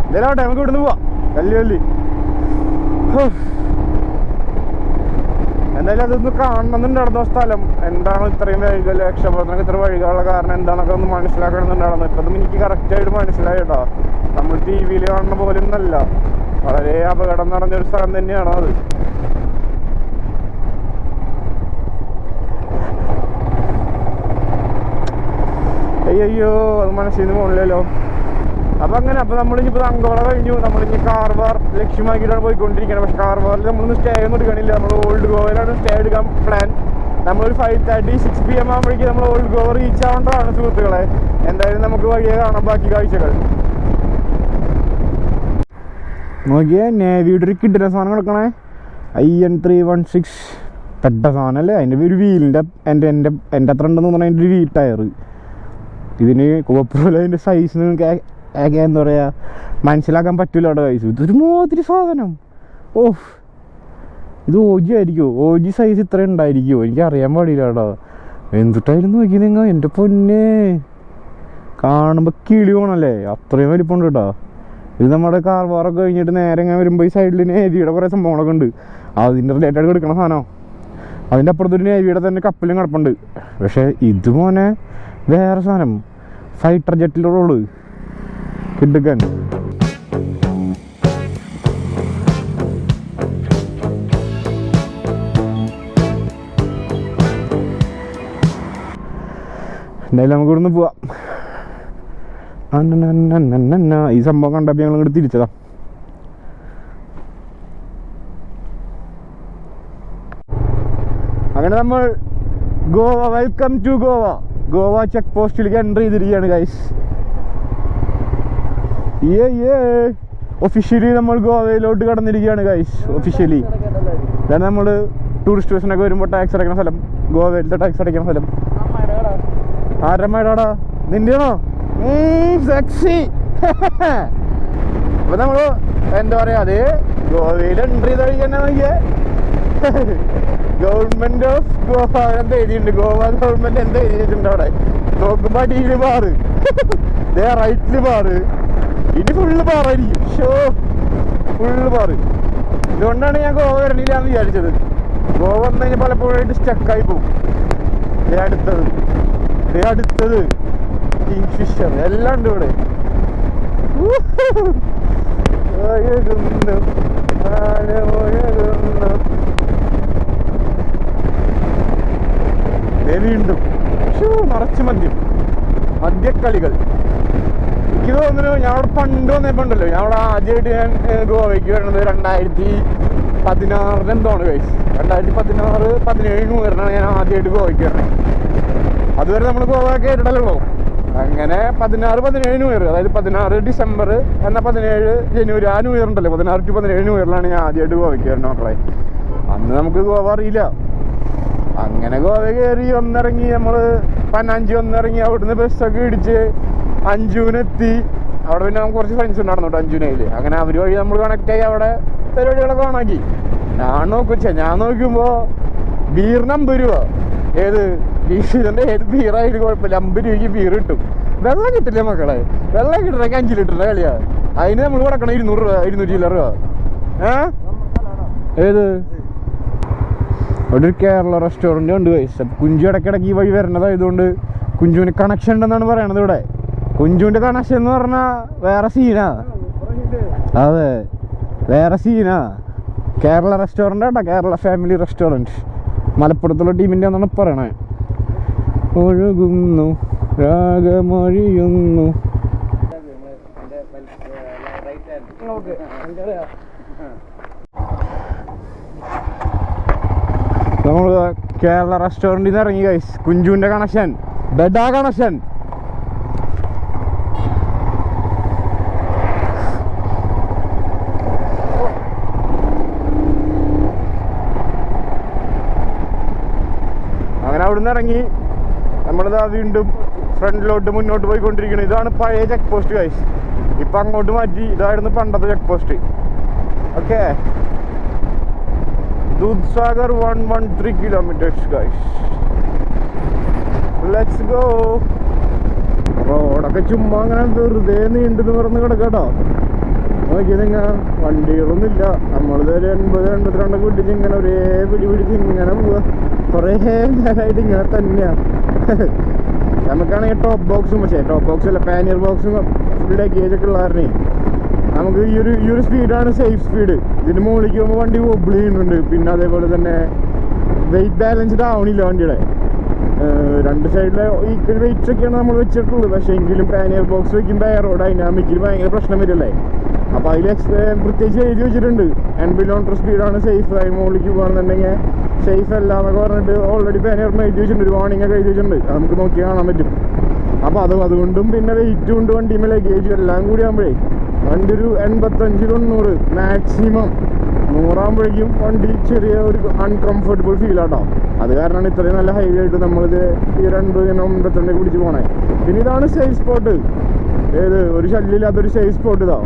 A: എന്തായാലും നമുക്ക് ഇവിടുന്ന് പോവാ. കല്ലി എന്തായാലും അതൊന്ന് കാണണമെന്നുണ്ടായിരുന്ന സ്ഥലം എന്താണ് ഇത്രയും വഴികൾ, രക്ഷാപ്രവർത്തനക്ക് ഇത്ര വഴികളുള്ള കാരണം എന്താണൊക്കെ ഒന്ന് മനസ്സിലാക്കണമെന്നുണ്ടായിരുന്നു. ഇപ്പം എനിക്ക് കറക്റ്റായിട്ട് മനസ്സിലായി കേട്ടോ. നമ്മൾ ടി വിയിൽ കാണുന്ന പോലെ ഒന്നല്ല, വളരെ അപകടം നിറഞ്ഞൊരു സ്ഥലം തന്നെയാണ് അത്. അയ്യോ, അത് മനസ്സിൽ നിന്ന് പോകണില്ലല്ലോ. അപ്പം നമ്മളിപ്പോൾ അങ്കോള കഴിഞ്ഞു. നമ്മളിനി കാർവാർ ലക്ഷ്യമാക്കിയിട്ടാണ് പോയിക്കൊണ്ടിരിക്കുന്നത്. പക്ഷെ കാർവാറിൽ നമ്മളൊന്നും സ്റ്റേ ഒന്നും എടുക്കണില്ല. നമ്മൾ ഓൾഡ് ഗോവയിലാണ് സ്റ്റേ എടുക്കാൻ പ്ലാൻ. നമ്മളൊരു 5:30, 6 PM ആകുമ്പോഴേക്കും നമ്മൾ ഓൾഡ് ഗോവ റീച്ച് ആവേണ്ടതാണ് സുഹൃത്തുക്കളെ. എന്തായാലും നമുക്ക് വഴിയെ കാണാം ബാക്കി കാഴ്ചകൾ. നോക്കിയേ, നേവിയുടെ ഒരു കിഡിലെ സാധനം കിടക്കണേ. IN316 പെട്ട സാധനമല്ലേ. അതിൻ്റെ ഒരു വീലിൻ്റെ എൻ്റെ അത്ര ഉണ്ടെന്ന് പറഞ്ഞാൽ അതിൻ്റെ ഒരു വീൽ ടയർ. ഇതിന് കുഴപ്പമില്ല. അതിൻ്റെ സൈസ് നിങ്ങൾക്ക് എന്താ പറയുക മനസ്സിലാക്കാൻ പറ്റില്ല അവിടെ സൈസ്. ഇതൊരു മോതിരി സാധനം. ഇത് OG ആയിരിക്കുമോ? OG സൈസ് ഇത്ര ഉണ്ടായിരിക്കുമോ? എനിക്ക് അറിയാൻ പാടില്ല കേട്ടോ. എന്തിട്ടായിരുന്നു നോക്കി നിങ്ങൾ. എൻ്റെ പൊന്നെ, കാണുമ്പോൾ കിളി പോകണല്ലേ, അത്രയും വലിപ്പമുണ്ട് കേട്ടോ. ഇത് നമ്മുടെ കാർവാറൊക്കെ കഴിഞ്ഞിട്ട് നേരെ ഇങ്ങനെ വരുമ്പോൾ ഈ സൈഡിൽ നേവിയുടെ കുറേ സംഭവങ്ങളൊക്കെ ഉണ്ട്. അതിൻ്റെ റിലേറ്റഡ് കിടക്കണ സാധനം. അതിൻ്റെ അപ്പുറത്തൊരു നേവിയുടെ തന്നെ കപ്പലും കിടപ്പുണ്ട്. പക്ഷേ ഇത് മോനെ വേറെ സാധനം, ഫൈറ്റർ ജെറ്റിൻ്റെ റോള് കിടുക്കൻ. എന്തായാലും നമുക്ക് ഇവിടുന്ന് പോവാം. ഈ സംഭവം കണ്ടപ്പോൾ ഞങ്ങൾ ഇങ്ങോട്ട് തിരിച്ചതാ. അങ്ങനെ നമ്മൾ Goa, welcome to Goa check പോസ്റ്റിലേക്ക് എൻ്റർ ചെയ്തിരിക്കുകയാണ് ഗൈസ്. ഒഫീഷ്യലി നമ്മൾ ഗോവയിലോട്ട് കടന്നിരിക്കുകയാണ് ഗൈസ്. ഒഫീഷ്യലി ഇതാണ് നമ്മൾ ടൂറിസ്റ്റ് ബസ്സിനൊക്കെ വരുമ്പോൾ ടാക്സ് അടയ്ക്കുന്ന സ്ഥലം. ഗോവയിലത്തെ ടാക്സ് അടയ്ക്കുന്ന സ്ഥലം. ആരമ്മടാ നിന്റെയാണോ? സെക്സി. അപ്പൊ നമ്മള് എന്താ പറയാ, അത് ഗോവയിൽ എൻട്രി ചെയ്ത് കഴിക്കാൻ നോക്കിയേ. ഗവൺമെന്റ് ഓഫ് ഗോവ എന്താ എഴുതിയിട്ടുണ്ട്, ഗോവ ഗവൺമെന്റ് എന്താ എഴുതിയിട്ടുണ്ട് അവിടെ. നോക്കുമ്പോ അടിയില് ബാറ്, റൈറ്റില് ബാറ്, ഇനി ഫുള്ള് ബാറായിരിക്കും. Show full bar. ഇതുകൊണ്ടാണ് ഞാൻ ഗോവ വരണില്ല എന്ന് വിചാരിച്ചത്. ഗോവ വന്നു കഴിഞ്ഞാൽ പലപ്പോഴായിട്ട് സ്റ്റക്കായി പോകും. അടുത്തത് കിങ് ഫിഷർ എല്ലാം ഉണ്ട് ഇവിടെ. വീണ്ടും നിറച്ച് മദ്യക്കളികൾ. എനിക്ക് തോന്നുന്നു ഞാൻ അവിടെ പണ്ട് വന്നപ്പോണ്ടല്ലോ, ഞാൻ അവിടെ ആദ്യമായിട്ട് ഞാൻ ഗോവയ്ക്ക് വരുന്നത് 2016 എന്താണ് കഴിച്ച് 2016-17 New Year ഞാൻ ആദ്യമായിട്ട് ഗോവയ്ക്ക് വരണേ. അതുവരെ നമ്മൾ ഗോവ കേട്ടിട്ടല്ലോ. അങ്ങനെ 16-17 New Year, അതായത് 16 December എന്നാൽ 17 January ആ New Year ഉണ്ടല്ലോ, 16 to 17 New Year ഞാൻ ആദ്യമായിട്ട് ഗോവയ്ക്ക് വരുന്നത് മക്കളെ. അന്ന് നമുക്ക് ഗോവ അറിയില്ല. അങ്ങനെ ഗോവ കയറി വന്നിറങ്ങി, നമ്മൾ പനാഞ്ചി വന്നിറങ്ങി, അവിടുന്ന് ബസ്സൊക്കെ ഇടിച്ച് അഞ്ചൂനെത്തി. അവിടെ പിന്നെ നമുക്ക് കുറച്ച് ഫ്രണ്ട്സ് ഉണ്ടായിരുന്നു കേട്ടോ അഞ്ചൂനയിൽ. അങ്ങനെ അവർ വഴി നമ്മൾ കണക്ട് ആയി അവിടെ പരിപാടികളൊക്കെ ഓണാക്കി. ഞാൻ നോക്കുമ്പോൾ ബീറിന് 50 രൂപ. ഏത് ബീറിൻ്റെ ഏത് ബീറായാലും കുഴപ്പമില്ല, 50 രൂപയ്ക്ക് ബീർ കിട്ടും. വെള്ളം കിട്ടില്ലേ മക്കളെ? വെള്ളം കിട്ടണമെങ്കിൽ 5 ലിറ്ററിൻ്റെ കളിയാ. അതിന് നമ്മൾ കൊടുക്കണം 200 രൂപ 220 രൂപ. ഏത് അവിടെ ഒരു കേരള റെസ്റ്റോറൻറ്റ് ഉണ്ട് ഗൈസ്. കുഞ്ചു ഇടയ്ക്കിടയ്ക്ക് ഈ വഴി വരുന്നതായതുകൊണ്ട് കുഞ്ചുവിന് കണക്ഷൻ ഉണ്ടെന്നാണ് പറയണത് ഇവിടെ. കുഞ്ചുവിൻ്റെ കണക്ഷൻ എന്ന് പറഞ്ഞാൽ വേറെ സീനാ. അതെ, വേറെ സീനാ. കേരള റെസ്റ്റോറൻ്റ് കേട്ടോ, കേരള ഫാമിലി റെസ്റ്റോറൻറ്റ്. മലപ്പുറത്തുള്ള ടീമിൻ്റെ ഒന്നാണ് പറയണേ. ഒഴുകുന്നു രാഗമൊഴിയുന്നു. നമ്മൾ കേരള റെസ്റ്റോറൻറ്റിൽ നിന്ന് ഇറങ്ങി ഗൈസ്. കുഞ്ചുവിൻ്റെ കണക്ഷൻ, ബെഡാ കണക്ഷൻ. അങ്ങനെ അവിടുന്ന് ഇറങ്ങി നമ്മളിതാ വീണ്ടും ഫ്രണ്ടിലോട്ട് മുന്നോട്ട് പോയിക്കൊണ്ടിരിക്കുന്നത്. ഇതാണ് പഴയ ചെക്ക് പോസ്റ്റ് ഗൈസ്. ഇപ്പം അങ്ങോട്ട് മാറ്റി. ഇതായിരുന്നു പണ്ടത്തെ check post. Okay, Dudhsagar 113 kilometers guys. Let's go. റോഡൊക്കെ ചുമ്മാ അങ്ങനെ വെറുതെ നീണ്ടെന്ന് പറഞ്ഞ് കിടക്കാട്ടോ. നോക്കി നിങ്ങൾ, വണ്ടികളൊന്നുമില്ല. നമ്മളിതൊരു 80-82 പിടിച്ച് ഇങ്ങനെ ഒരേ പിടിച്ച് ഇങ്ങനെ പോവാ. കുറേ നേരമായിട്ട് ഇങ്ങനെ തന്നെയാ. നമുക്കാണെങ്കിൽ ടോപ്പ് ബോക്സും, പക്ഷേ ടോപ്പ് ബോക്സ് അല്ല, പാനിയർ ബോക്സും ഫുൾ ലഗേജൊക്കെ ഉള്ള കാരണേ നമുക്ക് ഈ ഒരു സ്പീഡാണ് സേഫ് സ്പീഡ്. ഇതിന് മുകളിലേക്ക് പോകുമ്പോൾ വണ്ടി വൊബിൾ ചെയ്യുന്നുണ്ട്. പിന്നെ അതേപോലെ തന്നെ വെയിറ്റ് ബാലൻസ്ഡ് ആവണില്ല വണ്ടിയുടെ. രണ്ട് സൈഡിലെ ഈക്വൽ വെയിറ്റ്സ് ഒക്കെയാണ് നമ്മൾ വെച്ചിട്ടുള്ളത്. പക്ഷേ എങ്കിലും പാനിയർ ബോക്സ് വയ്ക്കുമ്പോൾ എയറോഡൈനാമിക്കിൽ ഭയങ്കര പ്രശ്നം വരില്ലേ. അപ്പോൾ അതിൽ പ്രത്യേകിച്ച് എഴുതി വെച്ചിട്ടുണ്ട് 80 km സ്പീഡാണ് സേഫ്. അതിന് മുകളിലേക്ക് പോകുകയാണെന്നുണ്ടെങ്കിൽ സേഫ് അല്ല എന്നൊക്കെ പറഞ്ഞിട്ട് ഓൾറെഡി പാനിയർ എഴുതി വെച്ചിട്ടുണ്ട്. ഒരു വാർണിംഗ് ഒക്കെ എഴുതി വെച്ചിട്ടുണ്ട്. അത് നമുക്ക് നോക്കി കാണാൻ പറ്റും. അപ്പോൾ അതുകൊണ്ടും പിന്നെ വെയിറ്റും ഉണ്ട്, വണ്ടിയുമ്പോൾ ലഗേജും എല്ലാം കൂടി ആകുമ്പോഴേ വണ്ടി ഒരു 85-90 മാക്സിമം. 100 ആകുമ്പോഴേക്കും വണ്ടി ചെറിയ ഒരു അൺകംഫർട്ടബിൾ ഫീൽ ആട്ടോ. അത് കാരണമാണ് ഇത്രയും നല്ല ഹൈവേ ആയിട്ട് നമ്മളിത് ഈ 80-82 പിടിച്ച് പോണേ. പിന്നെ ഇതാണ് സേഫ് സ്പോട്ട്. ഏത് ഒരു ശല്യമില്ലാത്തൊരു സേഫ് സ്പോട്ട് ഇതാ.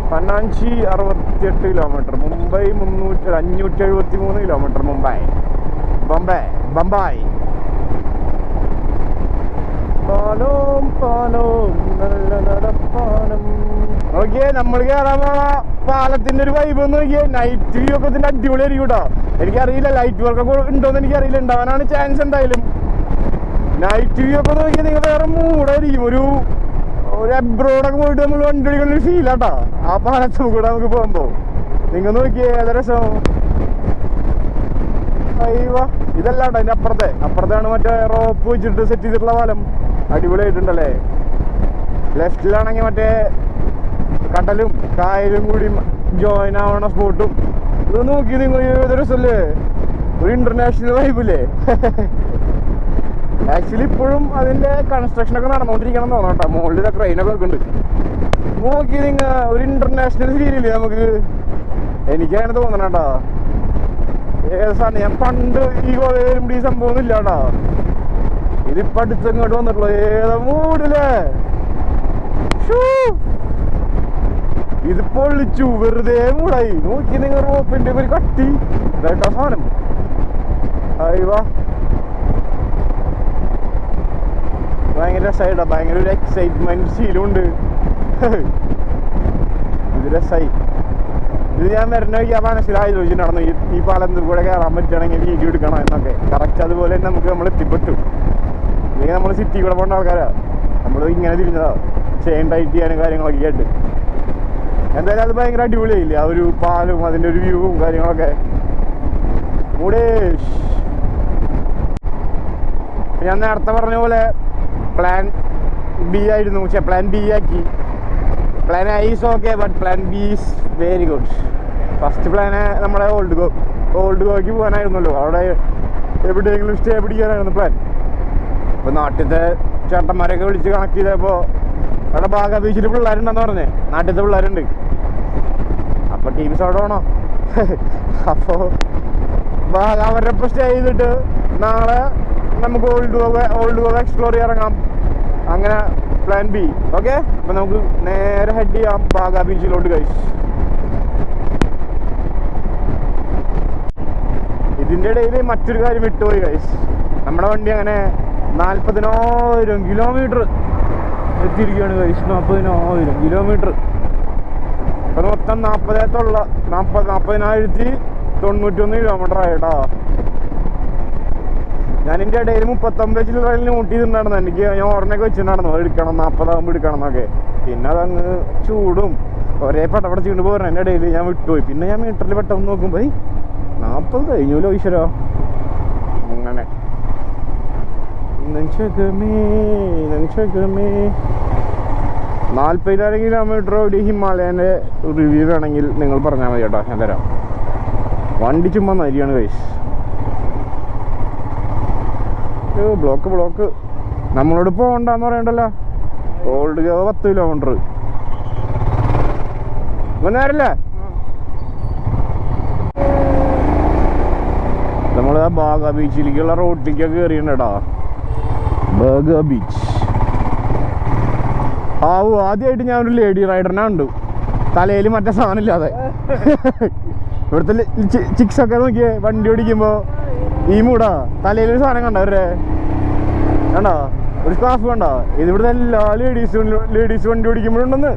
A: പനാഞ്ചി 68 കിലോമീറ്റർ, മുംബൈ 573 കിലോമീറ്റർ. ബംബായി നോക്കിയേ, നമ്മൾ കയറാൻ പോണ പാലത്തിന്റെ ഒരു വൈബ് ഒന്ന് നോക്കിയേ. നൈറ്റ് വ്യൂ ഒക്കെ ഇതിന്റെ അടിപൊളിയായിരിക്കും കേട്ടോ. എനിക്കറിയില്ല ലൈറ്റ് വർക്ക് ഒക്കെ ഉണ്ടോന്ന് എനിക്കറിയില്ല. ഉണ്ടാവാനാണ് ചാൻസ് എന്തായാലും. നൈറ്റ് വ്യൂ ഒക്കെ നോക്കിയാൽ നിങ്ങൾ വേറെ മൂടായിരിക്കും. ഒരു അബ്രോഡൊക്കെ പോയിട്ട് നമ്മൾ വണ്ടി ഓടിക്കുന്ന ഫീൽ ആട്ടോ ആ പാലത്തും കൂടെ നമുക്ക് പോകുമ്പോ. നിങ്ങൾ നോക്കിയേ ഏത് രസം. അയ്യോ, ഇതല്ല കേട്ടോ, അതിന്റെ അപ്പുറത്താണ് മറ്റേ റോപ്പ് വെച്ചിട്ട് സെറ്റ് ചെയ്തിട്ടുള്ള പാലം. അടിപൊളിയായിട്ടുണ്ടല്ലേ. ലെഫ്റ്റിലാണെങ്കിൽ മറ്റേ കടലും കായലും കൂടി ജോയിൻ ആവണ സ്പോട്ടും. ഇത് നോക്കി നിങ്ങൾ ഏത് രസമല്ലേ, ഒരു ഇന്റർനാഷണൽ വൈബില്ലേ. ആക്ച്വലി ഇപ്പോഴും അതിന്റെ കൺസ്ട്രക്ഷൻ ഒക്കെ നടന്നുകൊണ്ടിരിക്കണം തോന്നാം കേട്ടോ. മുകളിൽ ഇതൊക്കെ ട്രെയിനൊക്കെ വെക്കുന്നുണ്ട്. നോക്കി നിങ്ങൾ ഒരു ഇന്റർനാഷണൽ ഫീലില്ലേ നമുക്ക്. എനിക്കങ്ങനെ തോന്നണം കേട്ടോ. ഏത് സാധനം ഞാൻ പണ്ട് ഈ ഗോവ വരുമ്പോൾ ഈ സംഭവം ഒന്നും ഇല്ല കേട്ടോ. ഇതിപ്പോ അടുത്തങ്ങോട്ട് വന്നിട്ടുള്ളൂ. ഏതാ മൂടില്ലേ. ഇത് പൊള്ളിച്ചു, വെറുതെ മൂടായി. നോക്കി നിങ്ങൾ റോപ്പിന്റെ ഒരു കട്ടി കേട്ടോ സാധനം. അയ്യോ, ഭയങ്കര രസമായിട്ടോ, ഭയങ്കര ഒരു എക്സൈറ്റ്മെന്റ് ഫീലുണ്ട്. ഇത് രസമായി. ഇത് ഞാൻ വരുന്ന വഴിക്ക് ആ മനസ്സിലാലോചിച്ചിട്ടുണ്ടായിരുന്നു ഈ പാലത്തിൽ കൂടെ കയറാൻ പറ്റുകയാണെങ്കിൽ വീഡിയോ എടുക്കണം എന്നൊക്കെ. കറക്റ്റ് അതുപോലെ തന്നെ നമ്മൾ എത്തിപ്പെട്ടു. ഇല്ലെങ്കിൽ നമ്മൾ സിറ്റി കൂടെ പോകേണ്ട ആൾക്കാരാ, നമ്മൾ ഇങ്ങനെ തിരിഞ്ഞതാ ചെയിൻ ടൈറ്റ് ചെയ്യാനും കാര്യങ്ങളൊക്കെ ആയിട്ട്. എന്തായാലും അത് ഭയങ്കര അടിപൊളിയായില്ലേ ആ ഒരു പാലും അതിൻ്റെ ഒരു വ്യൂവും കാര്യങ്ങളൊക്കെ. മുടേഷ് ഞാൻ നേരത്തെ പറഞ്ഞ പോലെ പ്ലാൻ ബി ആയിരുന്നു, പക്ഷെ പ്ലാൻ ബി ആക്കി. Plan I is okay, but plan B is very good. First plan നമ്മുടെ ഓൾഡ് ഗോയ്ക്ക് പോകാനായിരുന്നല്ലോ. അവിടെ എവിടെയെങ്കിലും സ്റ്റേ പിടിക്കാനായിരുന്നു പ്ലാൻ. അപ്പോൾ നാട്ടിലത്തെ ചേട്ടന്മാരെയൊക്കെ വിളിച്ച് കണക്ട് ചെയ്തപ്പോൾ അവിടെ ബാഗ ബീച്ചിൽ പിള്ളേരുണ്ടെന്ന് പറഞ്ഞേ, നാട്ടിലത്തെ പിള്ളേരുണ്ട്. അപ്പോൾ ടീംസ് അവിടെ വേണോ? അപ്പോൾ ബാഗ അവരൊപ്പം സ്റ്റേ ചെയ്തിട്ട് നാളെ നമുക്ക് ഓൾഡ് ഗോവ എക്സ്പ്ലോർ ചെയ്യാൻ ഇറങ്ങാം. അങ്ങനെ പ്ലാൻ ബി. ഓക്കെ, അപ്പം നമുക്ക് നേരെ ഹെഡ് ചെയ്യാം ബാഗ ബീച്ചിലോട്ട്. ഗൈസ്, ഇതിൻ്റെ ഇടയിൽ മറ്റൊരു കാര്യം വിട്ടുപോയി ഗൈസ്. നമ്മുടെ വണ്ടി അങ്ങനെ 40,000 കിലോമീറ്റർ എത്തിയിരിക്കുകയാണ് ഗൈസ്. 40,000 കിലോമീറ്റർ. അപ്പം മൊത്തം 40,091 കിലോമീറ്റർ ആയിട്ടോ. ഞാൻ എൻ്റെ ഇടയിൽ 39 ചില്ലറയിൽ നോട്ട് ചെയ്തിട്ടുണ്ടായിരുന്നു. ഞാൻ ഓർമ്മയൊക്കെ വെച്ചിട്ടുണ്ടായിരുന്നു എടുക്കണം, 40 ആകുമ്പോൾ എടുക്കണം എന്നൊക്കെ. പിന്നെ അതങ്ങ് ചൂടും ഒരേ പടപടച്ചുകൊണ്ട് പോരണം. എൻ്റെ ഇടയിൽ ഞാൻ വിട്ടുപോയി. പിന്നെ ഞാൻ മീറ്ററിൽ പെട്ടെന്ന് നോക്കുമ്പോൾ 40 കഴിഞ്ഞല്ലോ ഈശ്വരോ. അങ്ങനെ 40,000 കിലോമീറ്റർ ഓടി ഹിമാലയൻ്റെ റിവ്യൂ വേണമെങ്കിൽ നിങ്ങൾ പറഞ്ഞാൽ മതി കേട്ടോ, ഞാൻ തരാം. വണ്ടി ചുമ്മാ നരിയാണ് ഗൈസ്. ബ്ലോക്ക് നമ്മളോട് പോകണ്ടെന്ന് പറയണ്ടല്ലോ. ഓൾഡ് ഗോവ 10 കിലോമീറ്റർ നേരല്ലേ. നമ്മൾ ആ ബാഗ ബീച്ചിലേക്കുള്ള റോട്ടിലേക്കൊക്കെ കയറിയിട്ടുണ്ടോ. ബാഗ ബീച്ച്. ആദ്യമായിട്ട് ഞാൻ ഒരു ലേഡി റൈഡറിനെ കണ്ടു, തലയിൽ മറ്റേ സാധനം ഇല്ലാതെ. ഇവിടുത്തെ ചിക്സൊക്കെ നോക്കിയേ വണ്ടി ഓടിക്കുമ്പോ ഈ മൂടാ തലയിലൊരു സാധനം കണ്ടവരെ കണ്ടോ, ഒരു സ്കാർഫ് കണ്ടോ. ഇത് ഇവിടുത്തെ എല്ലാ ലേഡീസ് വണ്ടി ഓടിക്കുമ്പോഴുണ്ടെന്ന്.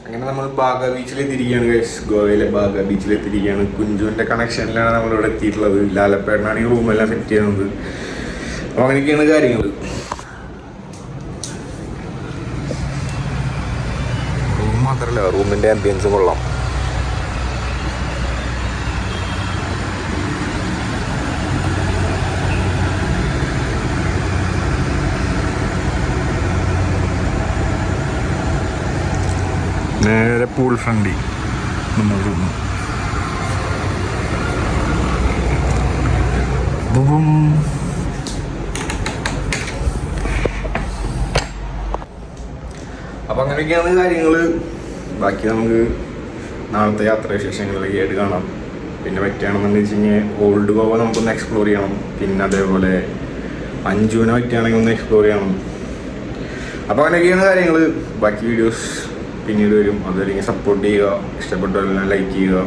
A: അങ്ങനെ നമ്മൾ ബാഗ ബീച്ചിൽ എത്തിയിരിക്കുകയാണ് ഗൈസ്. ഗോവയിലെ ബാഗ ബീച്ചിൽ എത്തിയിരിക്കുകയാണ്. കുഞ്ചുവിൻ്റെ കണക്ഷനിലാണ് നമ്മളിവിടെ എത്തിയിട്ടുള്ളത്. ലാലപ്പേട്ടനാണ് ഈ റൂമെല്ലാം സെറ്റ് ചെയ്യുന്നത്. അപ്പോൾ അങ്ങനെയൊക്കെയാണ് കാര്യങ്ങൾ. റൂം മാത്രമല്ല, റൂമിൻ്റെ ആംബിയൻസ് കൊള്ളാം. നേരെ പൂൾ ഫ്രണ്ടി നമ്മൾ റൂം. അപ്പം അങ്ങനെയൊക്കെയാണ് കാര്യങ്ങൾ. ബാക്കി നമുക്ക് നാളത്തെ യാത്രാവിശേഷങ്ങളിലേക്ക് ആയിട്ട് കാണാം. പിന്നെ പറ്റുകയാണെന്ന് വെച്ച് കഴിഞ്ഞാൽ ഓൾഡ് ഗോവ നമുക്കൊന്ന് എക്സ്പ്ലോർ ചെയ്യണം. പിന്നെ അതേപോലെ അഞ്ചുവിനെ പറ്റുകയാണെങ്കിൽ ഒന്ന് എക്സ്പ്ലോർ ചെയ്യണം. അപ്പോൾ അങ്ങനെയൊക്കെയാണ് കാര്യങ്ങൾ. ബാക്കി വീഡിയോസ് പിന്നീട് വരും. അതുവരെയും സപ്പോർട്ട് ചെയ്യുക, ഇഷ്ടപ്പെട്ടവരെല്ലാം ലൈക്ക് ചെയ്യുക.